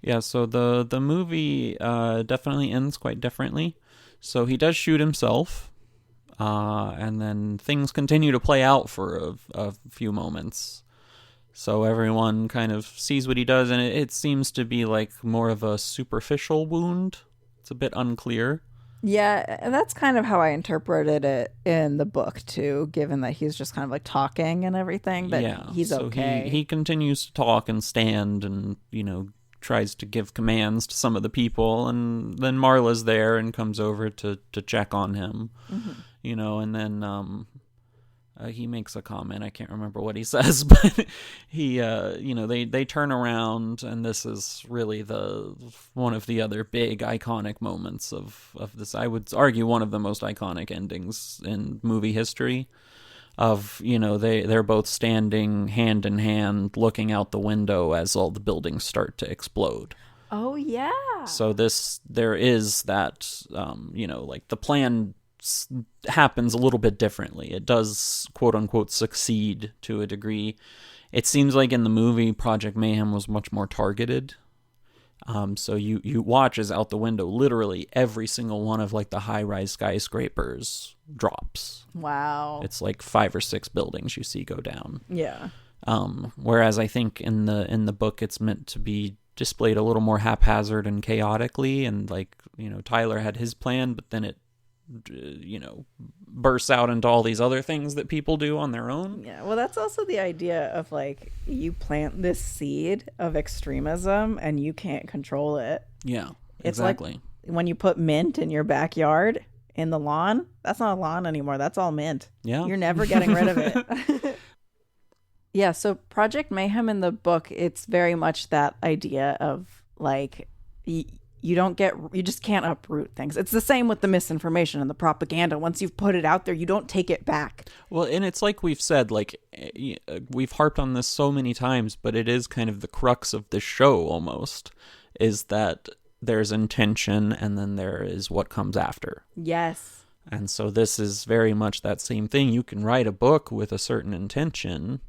yeah, so the movie definitely ends quite differently. So he does shoot himself, and then things continue to play out for a few moments. So everyone kind of sees what he does, and it seems to be like more of a superficial wound. It's a bit unclear. yeah, and that's kind of how I interpreted it in the book too, given that he's just kind of like talking and everything, that he's so okay. He continues to talk and stand and, you know, tries to give commands to some of the people, and then Marla's there and comes over to check on him, you know, and then he makes a comment. I can't remember what he says, but he, you know, they turn around, and this is really one of the other big iconic moments of this. I would argue one of the most iconic endings in movie history. Of, you know, they're both standing hand in hand, looking out the window as all the buildings start to explode. Oh yeah. So there is that, you know, like the plan happens a little bit differently. It does, quote unquote, succeed to a degree. It seems like in the movie, Project Mayhem was much more targeted. So you watch as out the window, literally every single one of like the high-rise skyscrapers drops. Wow. It's like 5 or 6 buildings you see go down. Yeah. Whereas I think in the book it's meant to be displayed a little more haphazard and chaotically, and like, you know, Tyler had his plan, but then it, you know, bursts out into all these other things that people do on their own. Yeah, well, that's also the idea of like, you plant this seed of extremism and you can't control it. Yeah, It's exactly. like when you put mint in your backyard in the lawn, that's not a lawn anymore. That's all mint. Yeah. You're never getting rid of it. Yeah, so Project Mayhem in the book, it's very much that idea of like, you just can't uproot things. It's the same with the misinformation and the propaganda. Once you've put it out there, you don't take it back. Well, and it's like we've said, like, we've harped on this so many times, but it is kind of the crux of the show almost, is that there's intention and then there is what comes after. Yes. And so this is very much that same thing. You can write a book with a certain intention,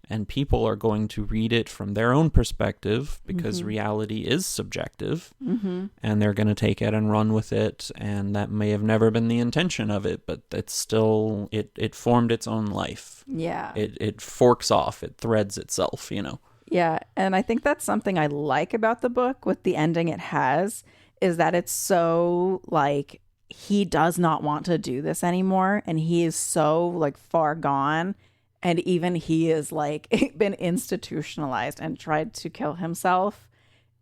and people are going to read it from their own perspective because reality is subjective, and they're going to take it and run with it, and that may have never been the intention of it, but it's still, it formed its own life. Yeah. It forks off, it threads itself, you know. Yeah, and I think that's something I like about the book with the ending it has, is that it's so, like, he does not want to do this anymore, and he is so, like, far gone. And even he is like been institutionalized and tried to kill himself.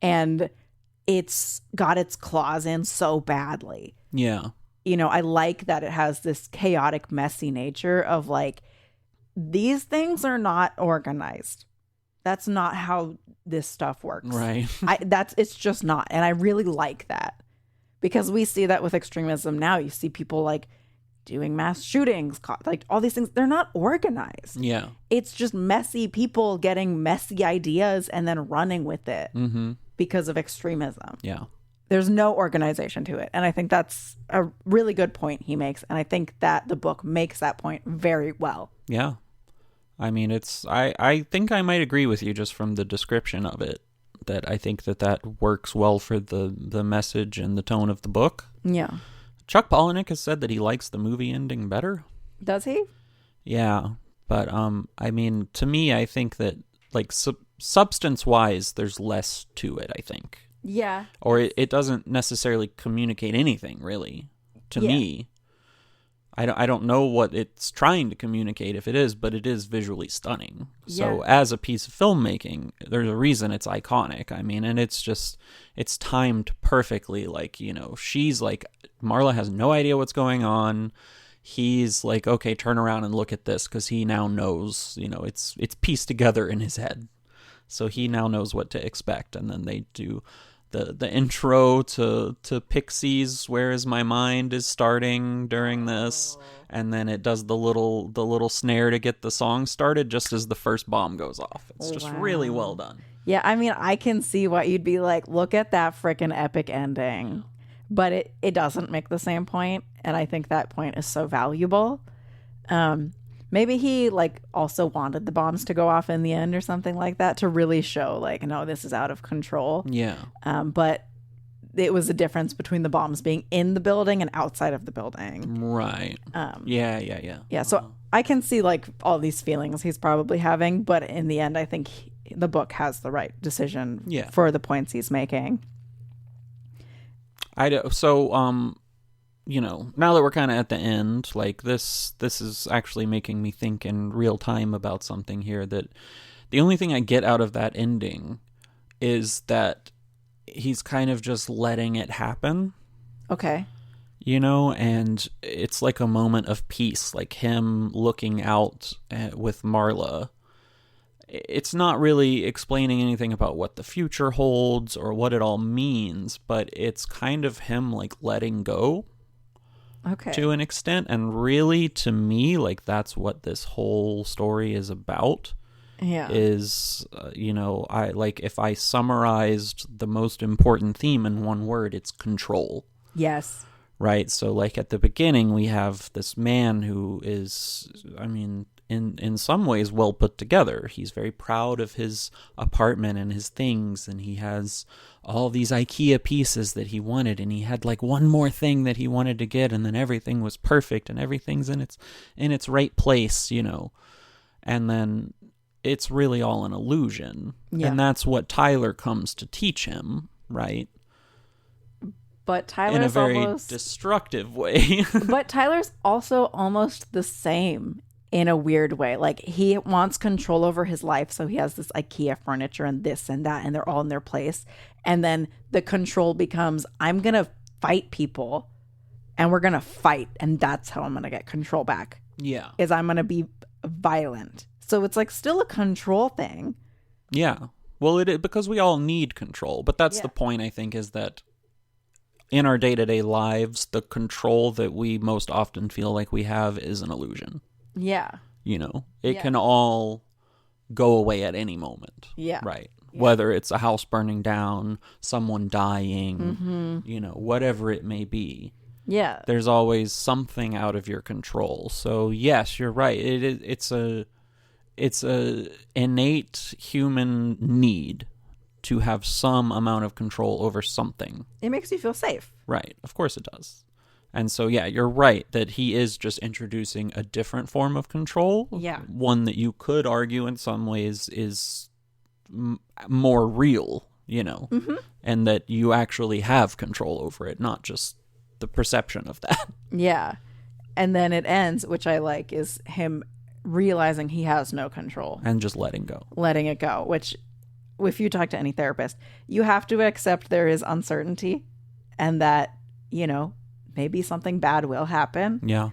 And it's got its claws in so badly. Yeah. You know, I like that it has this chaotic, messy nature of like, these things are not organized. That's not how this stuff works. Right. It's just not. And I really like that, because we see that with extremism now. You see people like doing mass shootings, like all these things, they're not organized. Yeah. It's just messy people getting messy ideas and then running with it because of extremism. Yeah. There's no organization to it. And I think that's a really good point he makes. And I think that the book makes that point very well. Yeah. I mean, I think I might agree with you just from the description of it, that I think that works well for the message and the tone of the book. Yeah. Chuck Palahniuk has said that he likes the movie ending better. Does he? Yeah, but I mean, to me, I think that like substance-wise, there's less to it. I think. Yeah. Or it doesn't necessarily communicate anything really to me. I don't know what it's trying to communicate, if it is, but it is visually stunning. So as a piece of filmmaking, there's a reason it's iconic. I mean, and it's timed perfectly. Like, you know, she's like, Marla has no idea what's going on. He's like, okay, turn around and look at this, because he now knows, you know, it's pieced together in his head. So he now knows what to expect. And then they do the intro to Pixies, Where Is My Mind, is starting during this, and then it does the little snare to get the song started just as the first bomb goes off. It's just really well done. Yeah, I mean, I can see why you'd be like, look at that freaking epic ending. But it doesn't make the same point, and I think that point is so valuable. Maybe he like also wanted the bombs to go off in the end or something like that, to really show like, no, this is out of control. Yeah. But it was a difference between the bombs being in the building and outside of the building. Right. Yeah. Yeah. So I can see like all these feelings he's probably having, but in the end, I think the book has the right decision for the points he's making. You know, now that we're kind of at the end, like this is actually making me think in real time about something here, that the only thing I get out of that ending is that he's kind of just letting it happen. Okay. You know, and it's like a moment of peace, like him looking out with Marla. It's not really explaining anything about what the future holds or what it all means, but it's kind of him like letting go. Okay. To an extent, and really, to me, like that's what this whole story is about. Yeah. Is you know, I like, if I summarized the most important theme in one word, it's control. Yes. right? So like at the beginning, we have this man who is, I mean, in some ways well put together. He's very proud of his apartment and his things, and he has all these IKEA pieces that he wanted, and he had like one more thing that he wanted to get, and then everything was perfect and everything's in its right place, you know. And then it's really all an illusion. Yeah. And that's what Tyler comes to teach him, right? But Tyler's in a very almost destructive way. But Tyler's also almost the same in a weird way. Like, he wants control over his life, so he has this IKEA furniture and this and that, and they're all in their place. And then the control becomes, I'm going to fight people, and we're going to fight, and that's how I'm going to get control back. Yeah. Is I'm going to be violent. So it's like still a control thing. Yeah. Well, because we all need control. But that's the point, I think, is that in our day-to-day lives, the control that we most often feel like we have is an illusion. Yeah. You know, it can all go away at any moment. Yeah. Right. Yeah. Whether it's a house burning down, someone dying, you know, whatever it may be. Yeah. There's always something out of your control. So yes, you're right. It's a innate human need to have some amount of control over something. It makes you feel safe. Right. Of course it does. And so, yeah, you're right that he is just introducing a different form of control. Yeah. One that you could argue in some ways is more real, you know, and that you actually have control over it, not just the perception of that. Yeah. And then it ends, which I like, is him realizing he has no control. And just letting go. Letting it go, which, if you talk to any therapist, you have to accept there is uncertainty and that, you know, maybe something bad will happen. Yeah.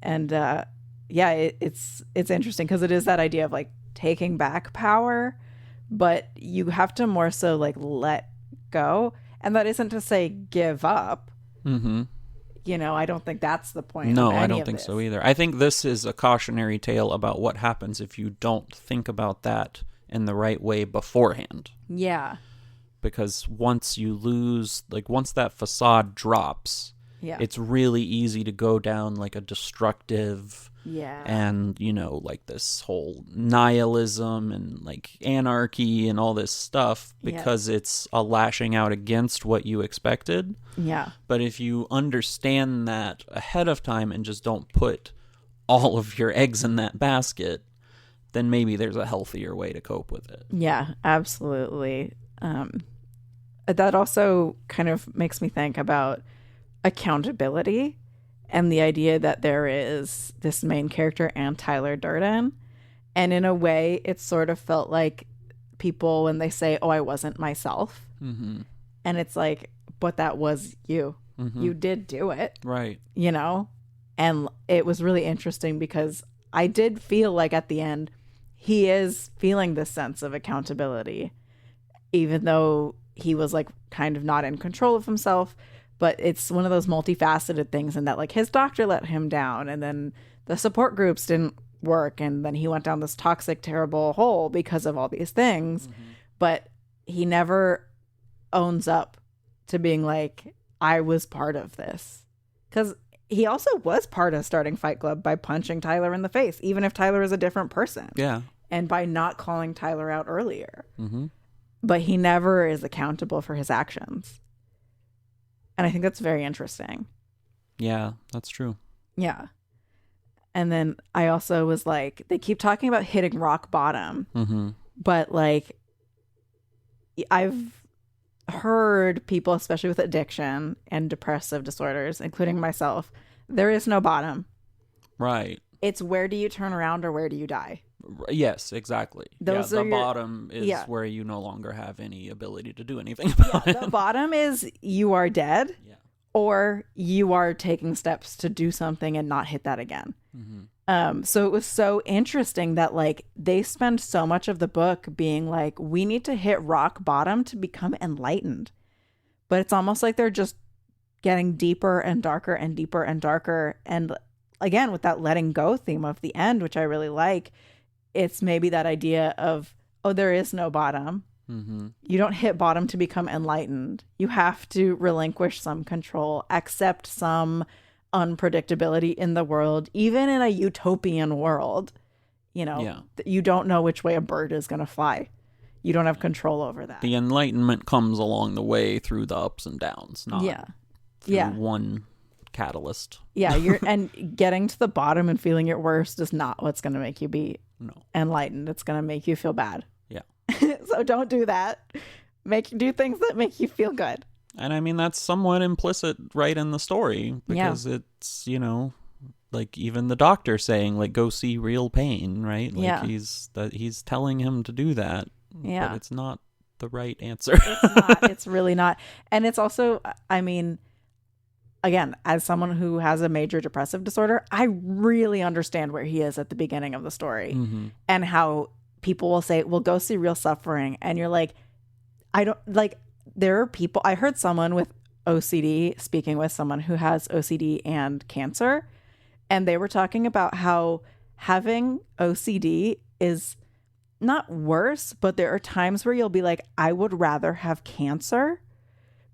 It's interesting because it is that idea of like taking back power, but you have to more so like let go. And that isn't to say give up. Mm-hmm. You know, I don't think that's the point. No, I don't think so either. I think this is a cautionary tale about what happens if you don't think about that in the right way beforehand. Yeah. Because once you lose, like once that facade drops, it's really easy to go down like a destructive and, you know, like this whole nihilism and like anarchy and all this stuff because it's a lashing out against what you expected. Yeah. But if you understand that ahead of time and just don't put all of your eggs in that basket, then maybe there's a healthier way to cope with it. Yeah, absolutely. That also kind of makes me think about accountability and the idea that there is this main character and Tyler Durden. And in a way, it sort of felt like people when they say, oh, I wasn't myself. Mm-hmm. And it's like, but that was you. Mm-hmm. You did do it. Right. You know? And it was really interesting because I did feel like at the end, he is feeling this sense of accountability, even though he was like kind of not in control of himself. But it's one of those multifaceted things in that like his doctor let him down and then the support groups didn't work. And then he went down this toxic, terrible hole because of all these things. Mm-hmm. But he never owns up to being like, I was part of this. Because he also was part of starting Fight Club by punching Tyler in the face, even if Tyler is a different person. Yeah. And by not calling Tyler out earlier. Mm-hmm. But he never is accountable for his actions. And I think that's very interesting. Yeah, that's true. Yeah. And then I also was like, they keep talking about hitting rock bottom. Mm-hmm. But like, I've heard people, especially with addiction and depressive disorders, including myself, there is no bottom. Right. It's where do you turn around or where do you die? Yes, exactly. The bottom is where you no longer have any ability to do anything about it. The bottom is you are dead or you are taking steps to do something and not hit that again. Mm-hmm. So it was so interesting that like they spend so much of the book being like, we need to hit rock bottom to become enlightened. But it's almost like they're just getting deeper and darker and deeper and darker. And again, with that letting go theme of the end, which I really like, it's maybe that idea of, oh, there is no bottom. You don't hit bottom to become enlightened. You have to relinquish some control, accept some unpredictability in the world, even in a utopian world. You don't know which way a bird is going to fly. You don't have control over that. The enlightenment comes along the way through the ups and downs, not through one catalyst. And getting to the bottom and feeling your worst is not what's going to make you be enlightened. It's going to make you feel bad. Yeah. So don't do that. Do things that make you feel good. And I mean, that's somewhat implicit right in the story, because it's, like even the doctor saying, like, go see real pain, right? Like he's telling him to do that. Yeah. But it's not the right answer. It's not. It's really not. And it's also, I mean, again, as someone who has a major depressive disorder, I really understand where he is at the beginning of the story and how people will say, well, go see real suffering. And you're like, there are people, I heard someone with OCD speaking with someone who has OCD and cancer, and they were talking about how having OCD is not worse, but there are times where you'll be like, I would rather have cancer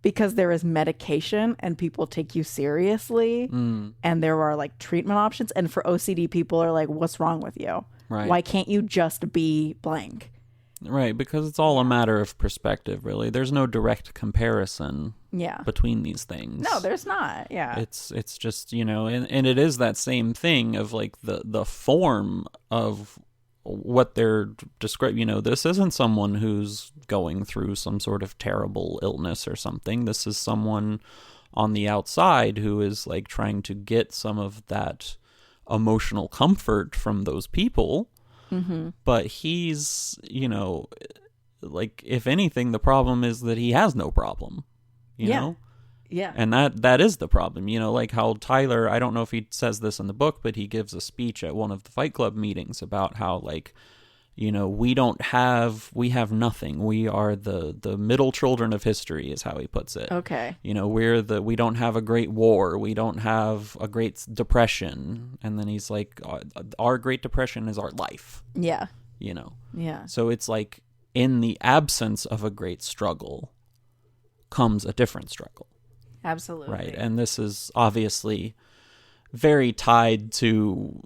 because there is medication and people take you seriously and there are like treatment options. And for OCD, people are like, what's wrong with you? Right. Why can't you just be blank? Right, because it's all a matter of perspective, really. There's no direct comparison between these things. No, there's not. Yeah. It's just, and it is that same thing of like the form of what they're describing. This isn't someone who's going through some sort of terrible illness or something. This is someone on the outside who is like trying to get some of that emotional comfort from those people. But he's, like, if anything, the problem is that he has no problem, you know? Yeah. And that is the problem, like how Tyler, I don't know if he says this in the book, but he gives a speech at one of the Fight Club meetings about how, like, we have nothing. We are the middle children of history is how he puts it. Okay. We don't have a great war. We don't have a great depression. And then he's like, our great depression is our life. Yeah. Yeah. So it's like in the absence of a great struggle comes a different struggle. Absolutely. Right. And this is obviously very tied to,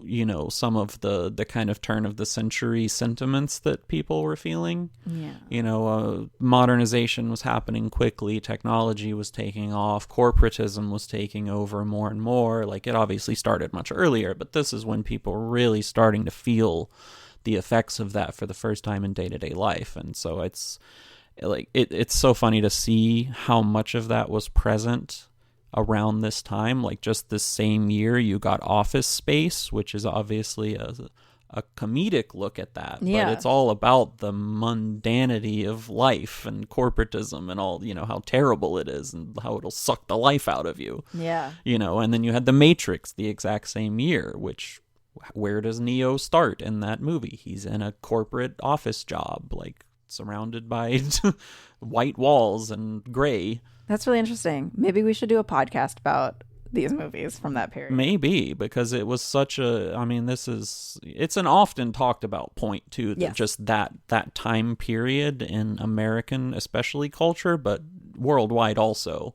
some of the kind of turn of the century sentiments that people were feeling. Yeah. Modernization was happening quickly. Technology was taking off. Corporatism was taking over more and more. Like, it obviously started much earlier, but this is when people were really starting to feel the effects of that for the first time in day-to-day life. And so it's like, it's so funny to see how much of that was present around this time. Like, just this same year, you got Office Space, which is obviously a comedic look at that. Yeah. But it's all about the mundanity of life and corporatism and all, how terrible it is and how it'll suck the life out of you. Yeah. And then you had The Matrix the exact same year, which, where does Neo start in that movie? He's in a corporate office job, like, surrounded by white walls and gray. That's really interesting. Maybe we should do a podcast about these movies from that period. Maybe, because it was such it's an often talked about point too, that just that time period in American, especially culture, but worldwide also.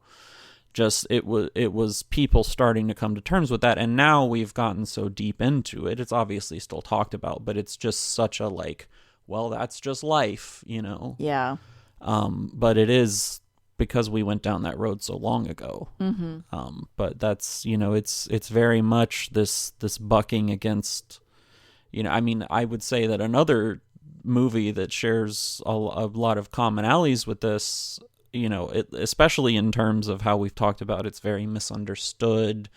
Just it was people starting to come to terms with that, and now we've gotten so deep into it. It's obviously still talked about, but it's just such a like, well, that's just life, Yeah. But it is because we went down that road so long ago. But that's, it's very much this bucking against, I would say that another movie that shares a lot of commonalities with this, especially in terms of how we've talked about it's very misunderstood,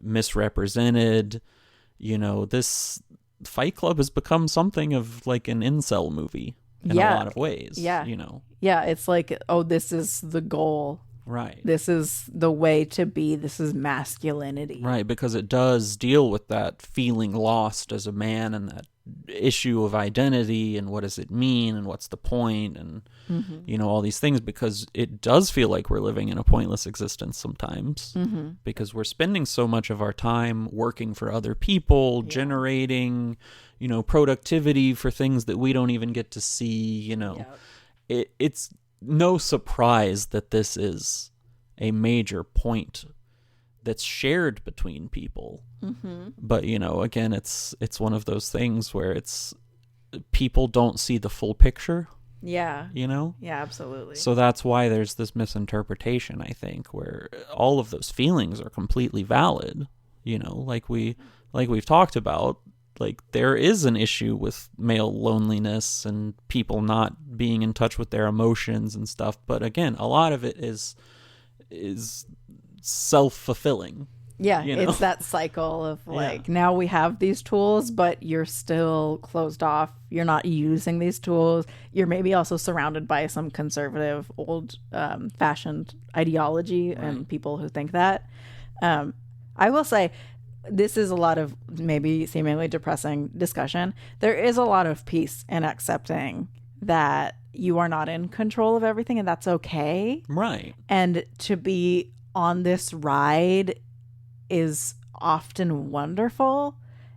misrepresented, this Fight Club has become something of like an incel movie in a lot of ways. Yeah. Yeah, it's like, oh, this is the goal. Right. This is the way to be. This is masculinity. Right, because it does deal with that feeling lost as a man and that issue of identity and what does it mean and what's the point and, all these things, because it does feel like we're living in a pointless existence sometimes because we're spending so much of our time working for other people, generating, productivity for things that we don't even get to see, it's no surprise that this is a major point that's shared between people. Mm-hmm. But, you know, again, it's one of those things where it's people don't see the full picture. Yeah. You know? Yeah, absolutely. So that's why there's this misinterpretation, I think, where all of those feelings are completely valid. You know, like we've talked about, like there is an issue with male loneliness and people not being in touch with their emotions and stuff. But again, a lot of it is self-fulfilling. Yeah, you know? It's that cycle of like, now we have these tools, but you're still closed off. You're not using these tools. You're maybe also surrounded by some conservative, old-fashioned ideology and people who think that. I will say, this is a lot of maybe seemingly depressing discussion. There is a lot of peace in accepting that you are not in control of everything, and that's okay. Right. And to be on this ride is often wonderful,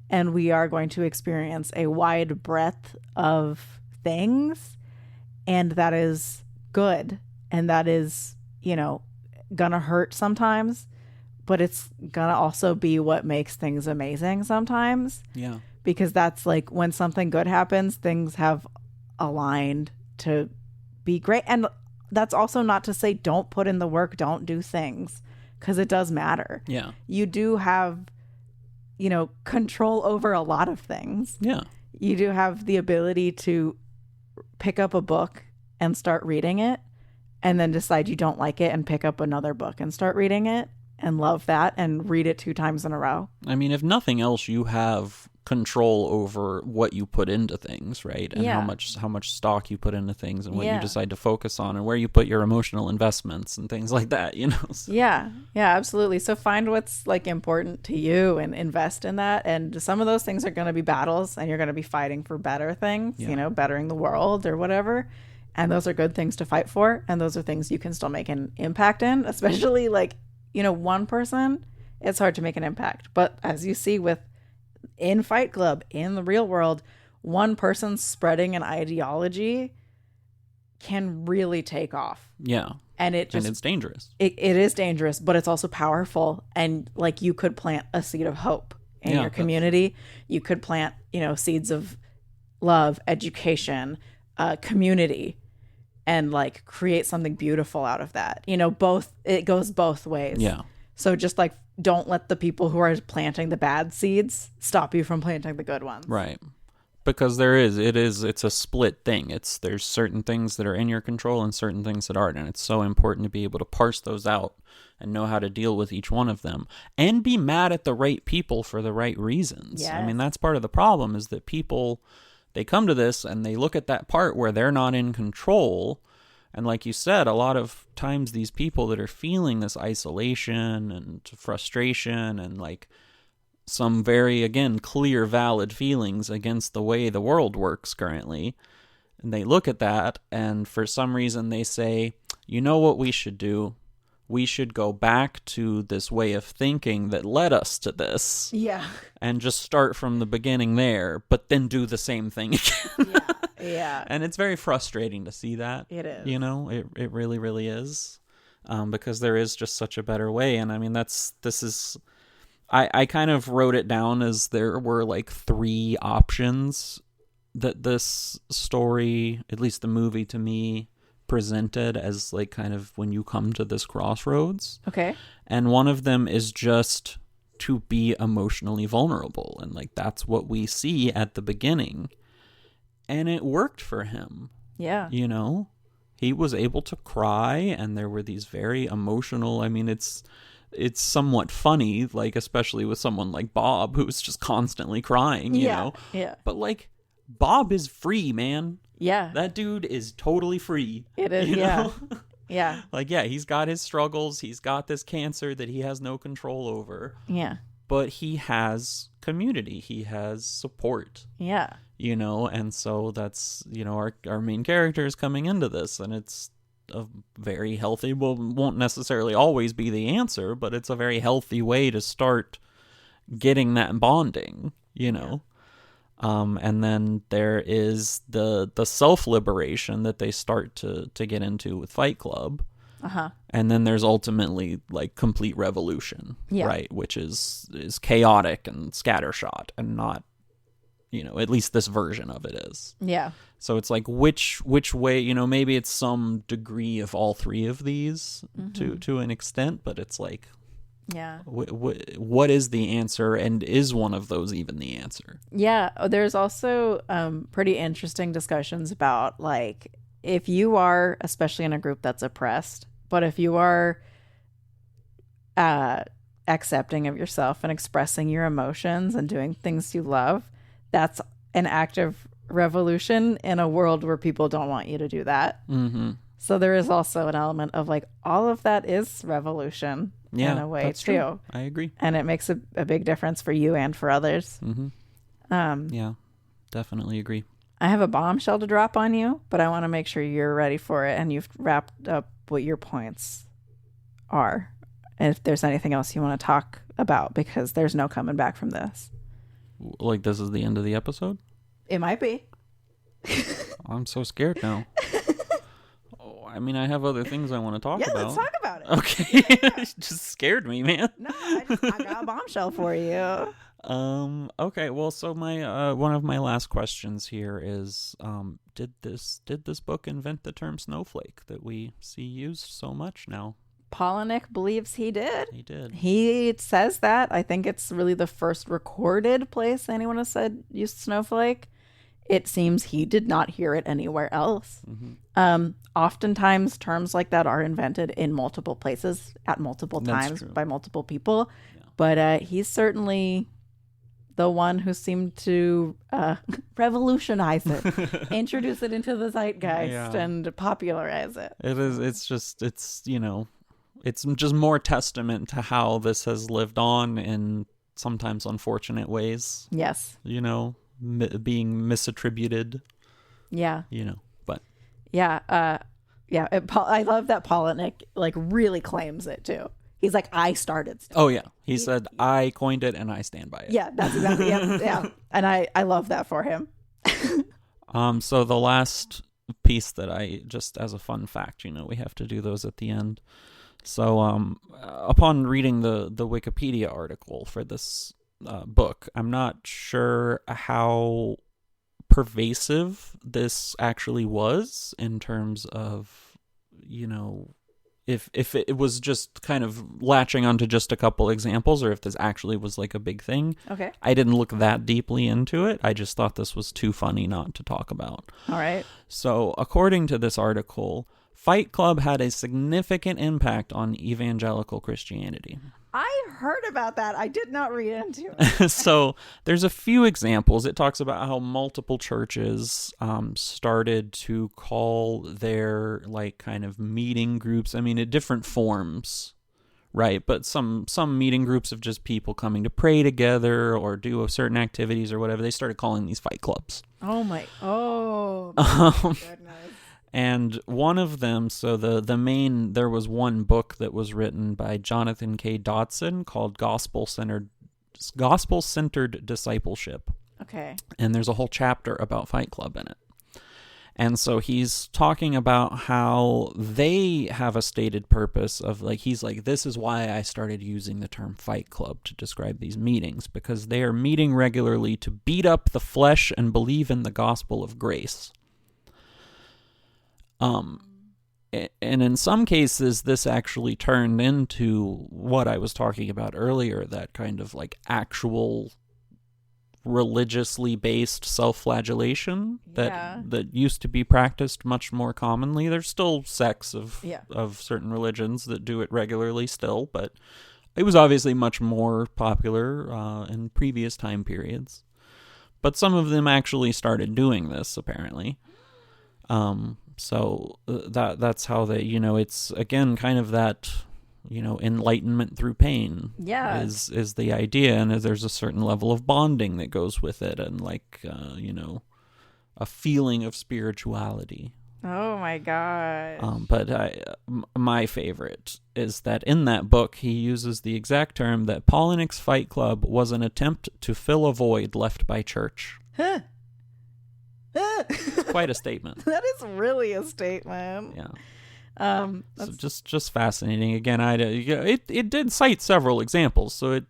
and we are going to experience a wide breadth of things, and that is good, and that is, you know, gonna hurt sometimes, but it's gonna also be what makes things amazing sometimes. Yeah. Because that's like when something good happens, things have aligned to be great. And that's also not to say don't put in the work, don't do things, because it does matter. Yeah. You do have, you know, control over a lot of things. Yeah. You do have the ability to pick up a book and start reading it, and then decide you don't like it and pick up another book and start reading it and love that and read it 2 times in a row. I mean, if nothing else, you have control over what you put into things, right? And how much stock you put into things and what you decide to focus on and where you put your emotional investments and things like that, you know? So. Yeah, absolutely. So find what's like important to you and invest in that. And some of those things are going to be battles, and you're going to be fighting for better things, you know, bettering the world or whatever. And those are good things to fight for. And those are things you can still make an impact in, especially like, you know, one person, it's hard to make an impact. But as you see in Fight Club, in the real world, one person spreading an ideology can really take off. Yeah. And it's dangerous. It is dangerous, but it's also powerful. And like, you could plant a seed of hope in your community. You could plant, you know, seeds of love, education, community, and like create something beautiful out of that. You know, it goes both ways. Yeah. So just like, don't let the people who are planting the bad seeds stop you from planting the good ones. Right. Because it's a split thing. There's certain things that are in your control and certain things that aren't. And it's so important to be able to parse those out and know how to deal with each one of them and be mad at the right people for the right reasons. Yes. I mean, that's part of the problem, is that people, they come to this and they look at that part where they're not in control. And like you said, a lot of times these people that are feeling this isolation and frustration and like some very, again, clear, valid feelings against the way the world works currently, and they look at that and for some reason they say, you know what we should do? We should go back to this way of thinking that led us to this. Yeah. And just start from the beginning there, but then do the same thing again. Yeah. And it's very frustrating to see that. It is. You know, it really, really is. Because there is just such a better way. And I mean, I kind of wrote it down as there were like 3 options that this story, at least the movie to me, presented as like kind of when you come to this crossroads. Okay. And one of them is just to be emotionally vulnerable. And like, that's what we see at the beginning. And it worked for him. Yeah. You know, he was able to cry, and there were these very emotional, I mean, it's somewhat funny, like, especially with someone like Bob, who's just constantly crying, you know? Yeah. But like, Bob is free, man. Yeah. That dude is totally free. It is, you know? Yeah. Like, yeah, he's got his struggles. He's got this cancer that he has no control over. Yeah. But he has community. He has support. Yeah. You know, and so that's, you know, our main character is coming into this, and it's a very healthy, won't necessarily always be the answer, but it's a very healthy way to start getting that bonding, you know. And then there is the self-liberation that they start to get into with Fight Club. And then there's ultimately like complete revolution, right? Which is chaotic and scattershot and not, at least this version of it is. Yeah. So it's like which way, maybe it's some degree of all three of these to an extent, but it's like, yeah, what is the answer, and is one of those even the answer? Yeah, there's also pretty interesting discussions about like if you are, especially in a group that's oppressed, but if you are accepting of yourself and expressing your emotions and doing things you love, that's an act of revolution in a world where people don't want you to do that. So there is also an element of like all of that is revolution in a way that's too. True. I agree. And it makes a big difference for you and for others. Yeah, definitely agree. I have a bombshell to drop on you, but I want to make sure you're ready for it and you've wrapped up what your points are. And if there's anything else you want to talk about, because there's no coming back from this. Like this is the end of the episode? It might be. I'm so scared now. I mean, I have other things I want to talk about. Yeah, let's talk about it. Okay. It just scared me, man. No, I got a bombshell for you. Okay, well, so my one of my last questions here is did this book invent the term snowflake that we see used so much now? Palahniuk believes he did. He did. He says that. I think it's really the first recorded place anyone has said used snowflake. It seems he did not hear it anywhere else. Oftentimes terms like that are invented in multiple places at multiple times by multiple people. Yeah. But he's certainly the one who seemed to revolutionize it, introduce it into the zeitgeist and popularize it. It's just more testament to how this has lived on in sometimes unfortunate ways. Yes. Being misattributed. Yeah. But. Yeah. I love that Palahniuk really claims it too. He's like, I started stuff. Oh yeah. He said, I coined it and I stand by it. Yeah, that's exactly it. Yeah. And I love that for him. So the last piece that I just as a fun fact, we have to do those at the end. So upon reading the Wikipedia article for this book, I'm not sure how pervasive this actually was in terms of, if it was just kind of latching onto just a couple examples, or if this actually was like a big thing. Okay. I didn't look that deeply into it. I just thought this was too funny not to talk about. All right. So according to this article, Fight Club had a significant impact on evangelical Christianity. I heard about that. I did not read into it. So there's a few examples. It talks about how multiple churches started to call their kind of meeting groups. I mean, in different forms, right? But some meeting groups of just people coming to pray together or do certain activities or whatever. They started calling these fight clubs. Oh my goodness. And one of them, so there was one book that was written by Jonathan K. Dodson called Gospel-Centered Discipleship. Okay. And there's a whole chapter about Fight Club in it. And so he's talking about how they have a stated purpose of he's like, this is why I started using the term Fight Club to describe these meetings, because they are meeting regularly to beat up the flesh and believe in the gospel of grace. And in some cases, this actually turned into what I was talking about earlier, that kind of actual religiously based self-flagellation that used to be practiced much more commonly. There's still sects of certain religions that do it regularly still, but it was obviously much more popular in previous time periods. But some of them actually started doing this, apparently. So that's how they, it's again kind of that, enlightenment through pain is the idea. And there's a certain level of bonding that goes with it, and a feeling of spirituality. Oh my God. But my favorite is that in that book, he uses the exact term that Palahniuk's Fight Club was an attempt to fill a void left by church. Huh. It's quite a statement. That is really a statement. Yeah. That's... So just fascinating. Again, it did cite several examples, so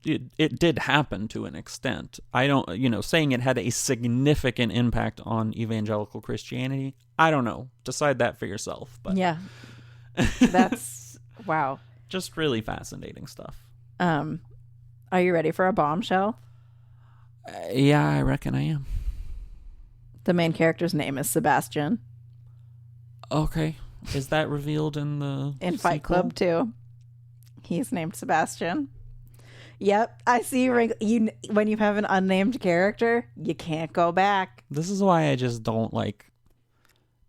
it did happen to an extent. I don't, saying it had a significant impact on evangelical Christianity, I don't know. Decide that for yourself. But yeah, that's wow. Just really fascinating stuff. Are you ready for a bombshell? Yeah, I reckon I am. The main character's name is Sebastian. Okay. Is that revealed in the Fight Club 2? He's named Sebastian. Yep, I see. You when you have an unnamed character, you can't go back. This is why I just don't like.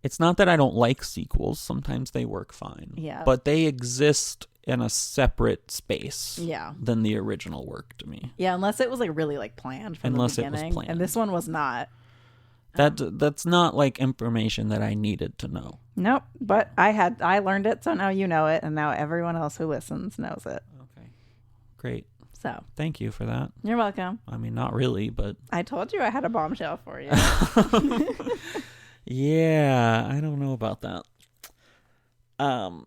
It's not that I don't like sequels. Sometimes they work fine. Yeah. But they exist in a separate space. Yeah. Than the original work to me. Yeah, unless it was really planned from the beginning. It was planned. And this one was not. That's not information that I needed to know. Nope. But I learned it, so now you know it, and now everyone else who listens knows it. Okay. Great. So thank you for that. You're welcome. I mean, not really, but I told you I had a bombshell for you. Yeah, I don't know about that.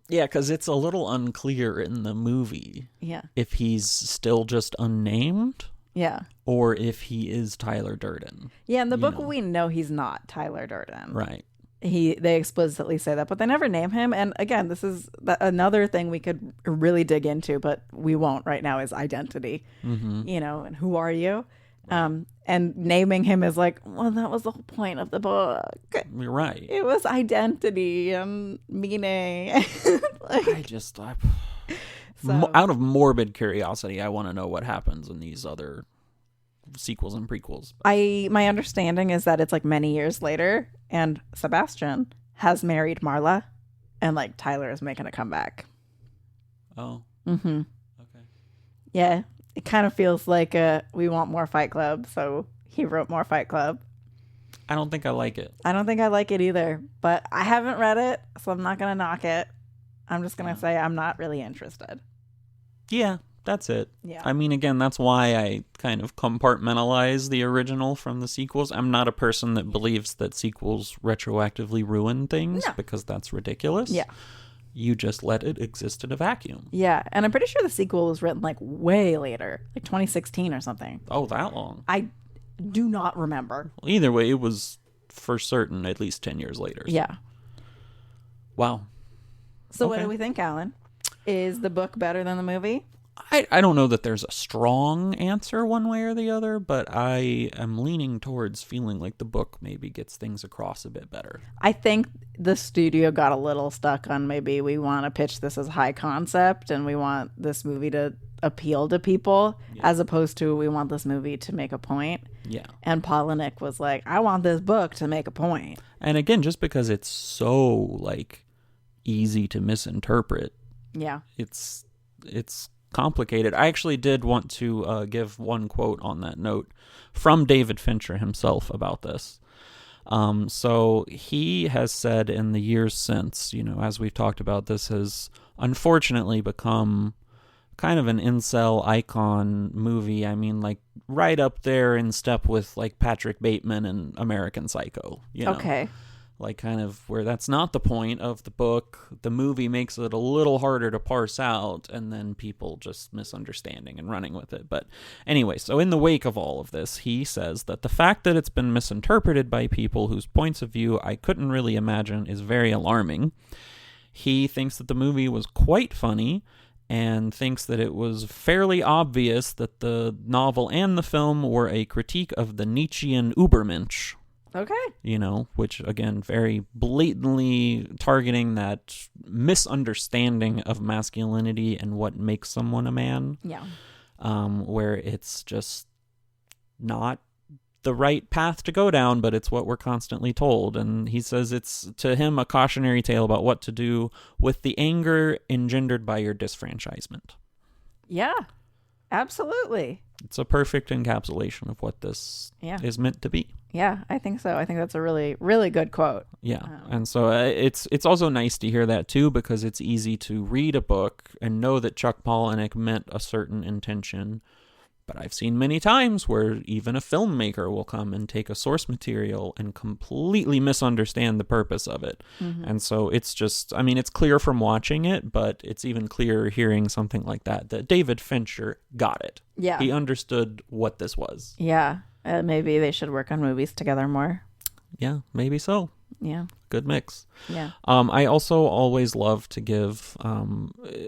Yeah, because it's a little unclear in the movie. Yeah. If he's still just unnamed. Yeah. Or if he is Tyler Durden. Yeah, in the book we know he's not Tyler Durden. Right. They explicitly say that, but they never name him. And again, this is another thing we could really dig into, but we won't right now, is identity. Mm-hmm. And who are you? Right. And naming him is that was the whole point of the book. You're right. It was identity and meaning. Out of morbid curiosity, I want to know what happens in these other sequels and prequels. My understanding is that it's many years later, and Sebastian has married Marla, and Tyler is making a comeback. Oh. Mm-hmm. Okay. Yeah, it kind of feels like we want more Fight Club, so he wrote more Fight Club. I don't think I like it. I don't think I like it either, but I haven't read it, so I'm not gonna knock it. I'm just gonna say I'm not really interested. Yeah. That's it. Yeah. I mean, again, that's why I kind of compartmentalize the original from the sequels. I'm not a person that believes that sequels retroactively ruin things, because that's ridiculous. Yeah. You just let it exist in a vacuum. Yeah, and I'm pretty sure the sequel was written way later, 2016 or something. Oh, that long? I do not remember. Well, either way, it was for certain at least 10 years later. So. Yeah. Wow. So What do we think, Alan? Is the book better than the movie? I don't know that there's a strong answer one way or the other, but I am leaning towards feeling like the book maybe gets things across a bit better. I think the studio got a little stuck on maybe we want to pitch this as high concept and we want this movie to appeal to people, as opposed to we want this movie to make a point. Yeah. And Palahniuk was like, I want this book to make a point. And again, just because it's so easy to misinterpret. Yeah. It's complicated. I actually did want to give one quote on that note from David Fincher himself about this. So he has said in the years since, as we've talked about, this has unfortunately become kind of an incel icon movie. I mean, right up there in step with Patrick Bateman and American Psycho. Okay. Kind of where that's not the point of the book. The movie makes it a little harder to parse out, and then people just misunderstanding and running with it. But anyway, so in the wake of all of this, he says that the fact that it's been misinterpreted by people whose points of view I couldn't really imagine is very alarming. He thinks that the movie was quite funny and thinks that it was fairly obvious that the novel and the film were a critique of the Nietzschean Übermensch. Okay. Which, again, very blatantly targeting that misunderstanding of masculinity and what makes someone a man. Yeah. Where it's just not the right path to go down, but it's what we're constantly told. And he says it's, to him, a cautionary tale about what to do with the anger engendered by your disfranchisement. Yeah, absolutely. It's a perfect encapsulation of what this is meant to be. Yeah, I think so. I think that's a really, really good quote. Yeah, and so it's also nice to hear that too, because it's easy to read a book and know that Chuck Palahniuk meant a certain intention, But I've seen many times where even a filmmaker will come and take a source material and completely misunderstand the purpose of it. And so it's just, I mean, it's clear from watching it, but it's even clearer hearing something like that David Fincher got it. Yeah. He understood what this was. Yeah. Maybe they should work on movies together more. Yeah, maybe so. Yeah. Good mix. Yeah. I also always love to give,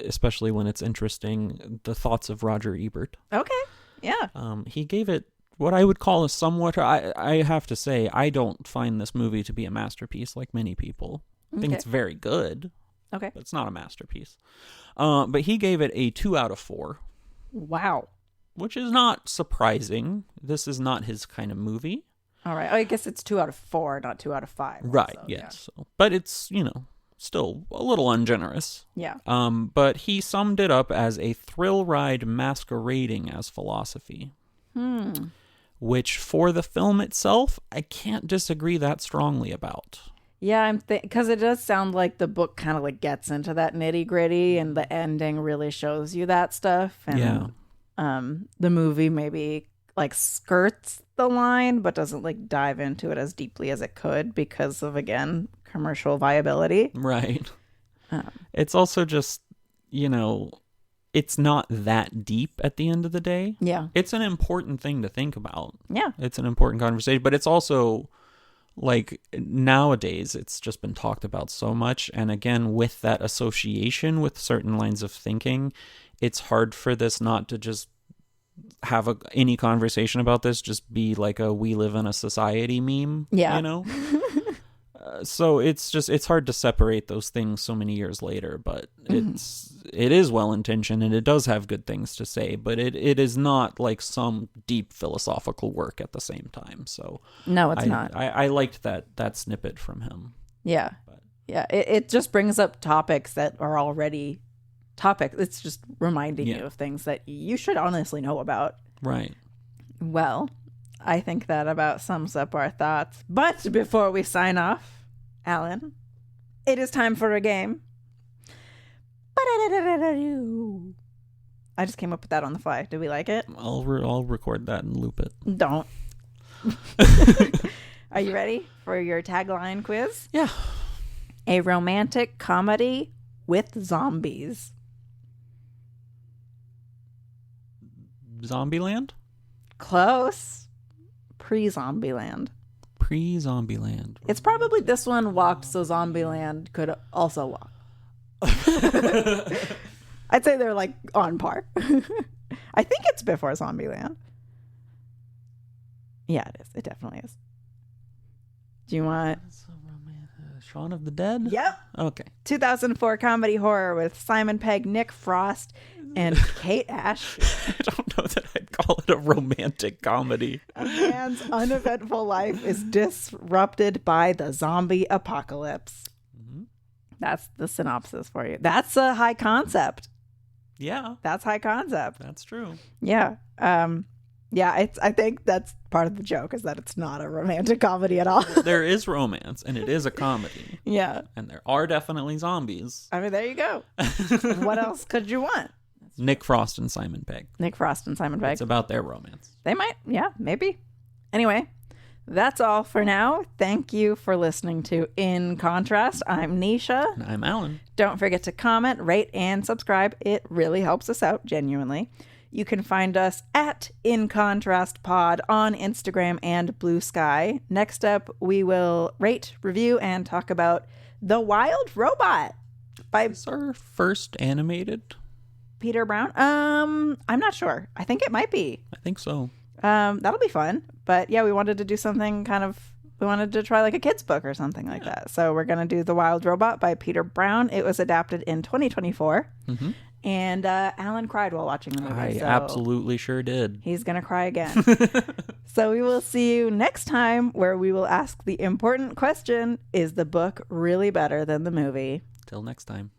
especially when it's interesting, the thoughts of Roger Ebert. Okay. Yeah. He gave it what I would call a somewhat, I have to say, I don't find this movie to be a masterpiece like many people. I think it's very good. Okay. But it's not a masterpiece. But he gave it a 2 out of 4. Wow. Which is not surprising. This is not his kind of movie. All right. I guess it's 2 out of 4, not 2 out of 5. Right. Also. Yes. Yeah. So, but it's, still a little ungenerous. Yeah. But he summed it up as a thrill ride masquerading as philosophy. Which, for the film itself, I can't disagree that strongly about. Yeah, because it does sound like the book kind of like gets into that nitty gritty, and the ending really shows you that stuff. And, the movie maybe like skirts the line, but doesn't like dive into it as deeply as it could because of, again, commercial viability. Right. It's also just, it's not that deep at the end of the day. Yeah. It's an important thing to think about. Yeah. It's an important conversation, but it's also like nowadays it's just been talked about so much. And again, with that association with certain lines of thinking, it's hard for this not to just have any conversation about this just be like a "we live in a society" meme. Yeah. So it's hard to separate those things so many years later, but it is well intentioned and it does have good things to say, but it is not like some deep philosophical work at the same time. So no, it's not. I liked that snippet from him. Yeah. Yeah. It just brings up topics that are already topics. It's just reminding you of things that you should honestly know about. Right. Well, I think that about sums up our thoughts. But before we sign off, Alan, it is time for a game. I just came up with that on the fly. Did we like it? I'll record that and loop it. Don't. Are you ready for your tagline quiz? Yeah. A romantic comedy with zombies. Zombieland? Close. Pre-Zombieland. Pre-Zombieland. It's probably this one walked so Zombieland could also walk. I'd say they're like on par. I think it's before Zombieland. Yeah, it is. It definitely is. Do you want... Shaun of the Dead? Yep. Okay. 2004 comedy horror with Simon Pegg, Nick Frost, and Kate Ash. I don't know that I'd call it a romantic comedy. A man's uneventful life is disrupted by the zombie apocalypse. That's the synopsis for you. That's a high concept. Yeah. That's high concept. That's true. Yeah. Yeah, I think that's part of the joke is that it's not a romantic comedy at all. There is romance, and it is a comedy. Yeah. And there are definitely zombies. I mean, there you go. What else could you want? Nick Frost and Simon Pegg. Nick Frost and Simon Pegg. It's about their romance. They might. Yeah, maybe. Anyway, that's all for now. Thank you for listening to In Contrast. I'm Nisha. And I'm Alan. Don't forget to comment, rate, and subscribe. It really helps us out, genuinely. You can find us at In Contrast Pod on Instagram and Blue Sky. Next up, we will rate, review, and talk about The Wild Robot by Is this our first animated? Peter Brown. I'm not sure. I think it might be. I think so. That'll be fun. But yeah, we wanted to do something we wanted to try like a kid's book or something like that. So we're going to do The Wild Robot by Peter Brown. It was adapted in 2024. Mm-hmm. And Alan cried while watching the movie. I absolutely sure did. He's going to cry again. So we will see you next time where we will ask the important question, is the book really better than the movie? Till next time.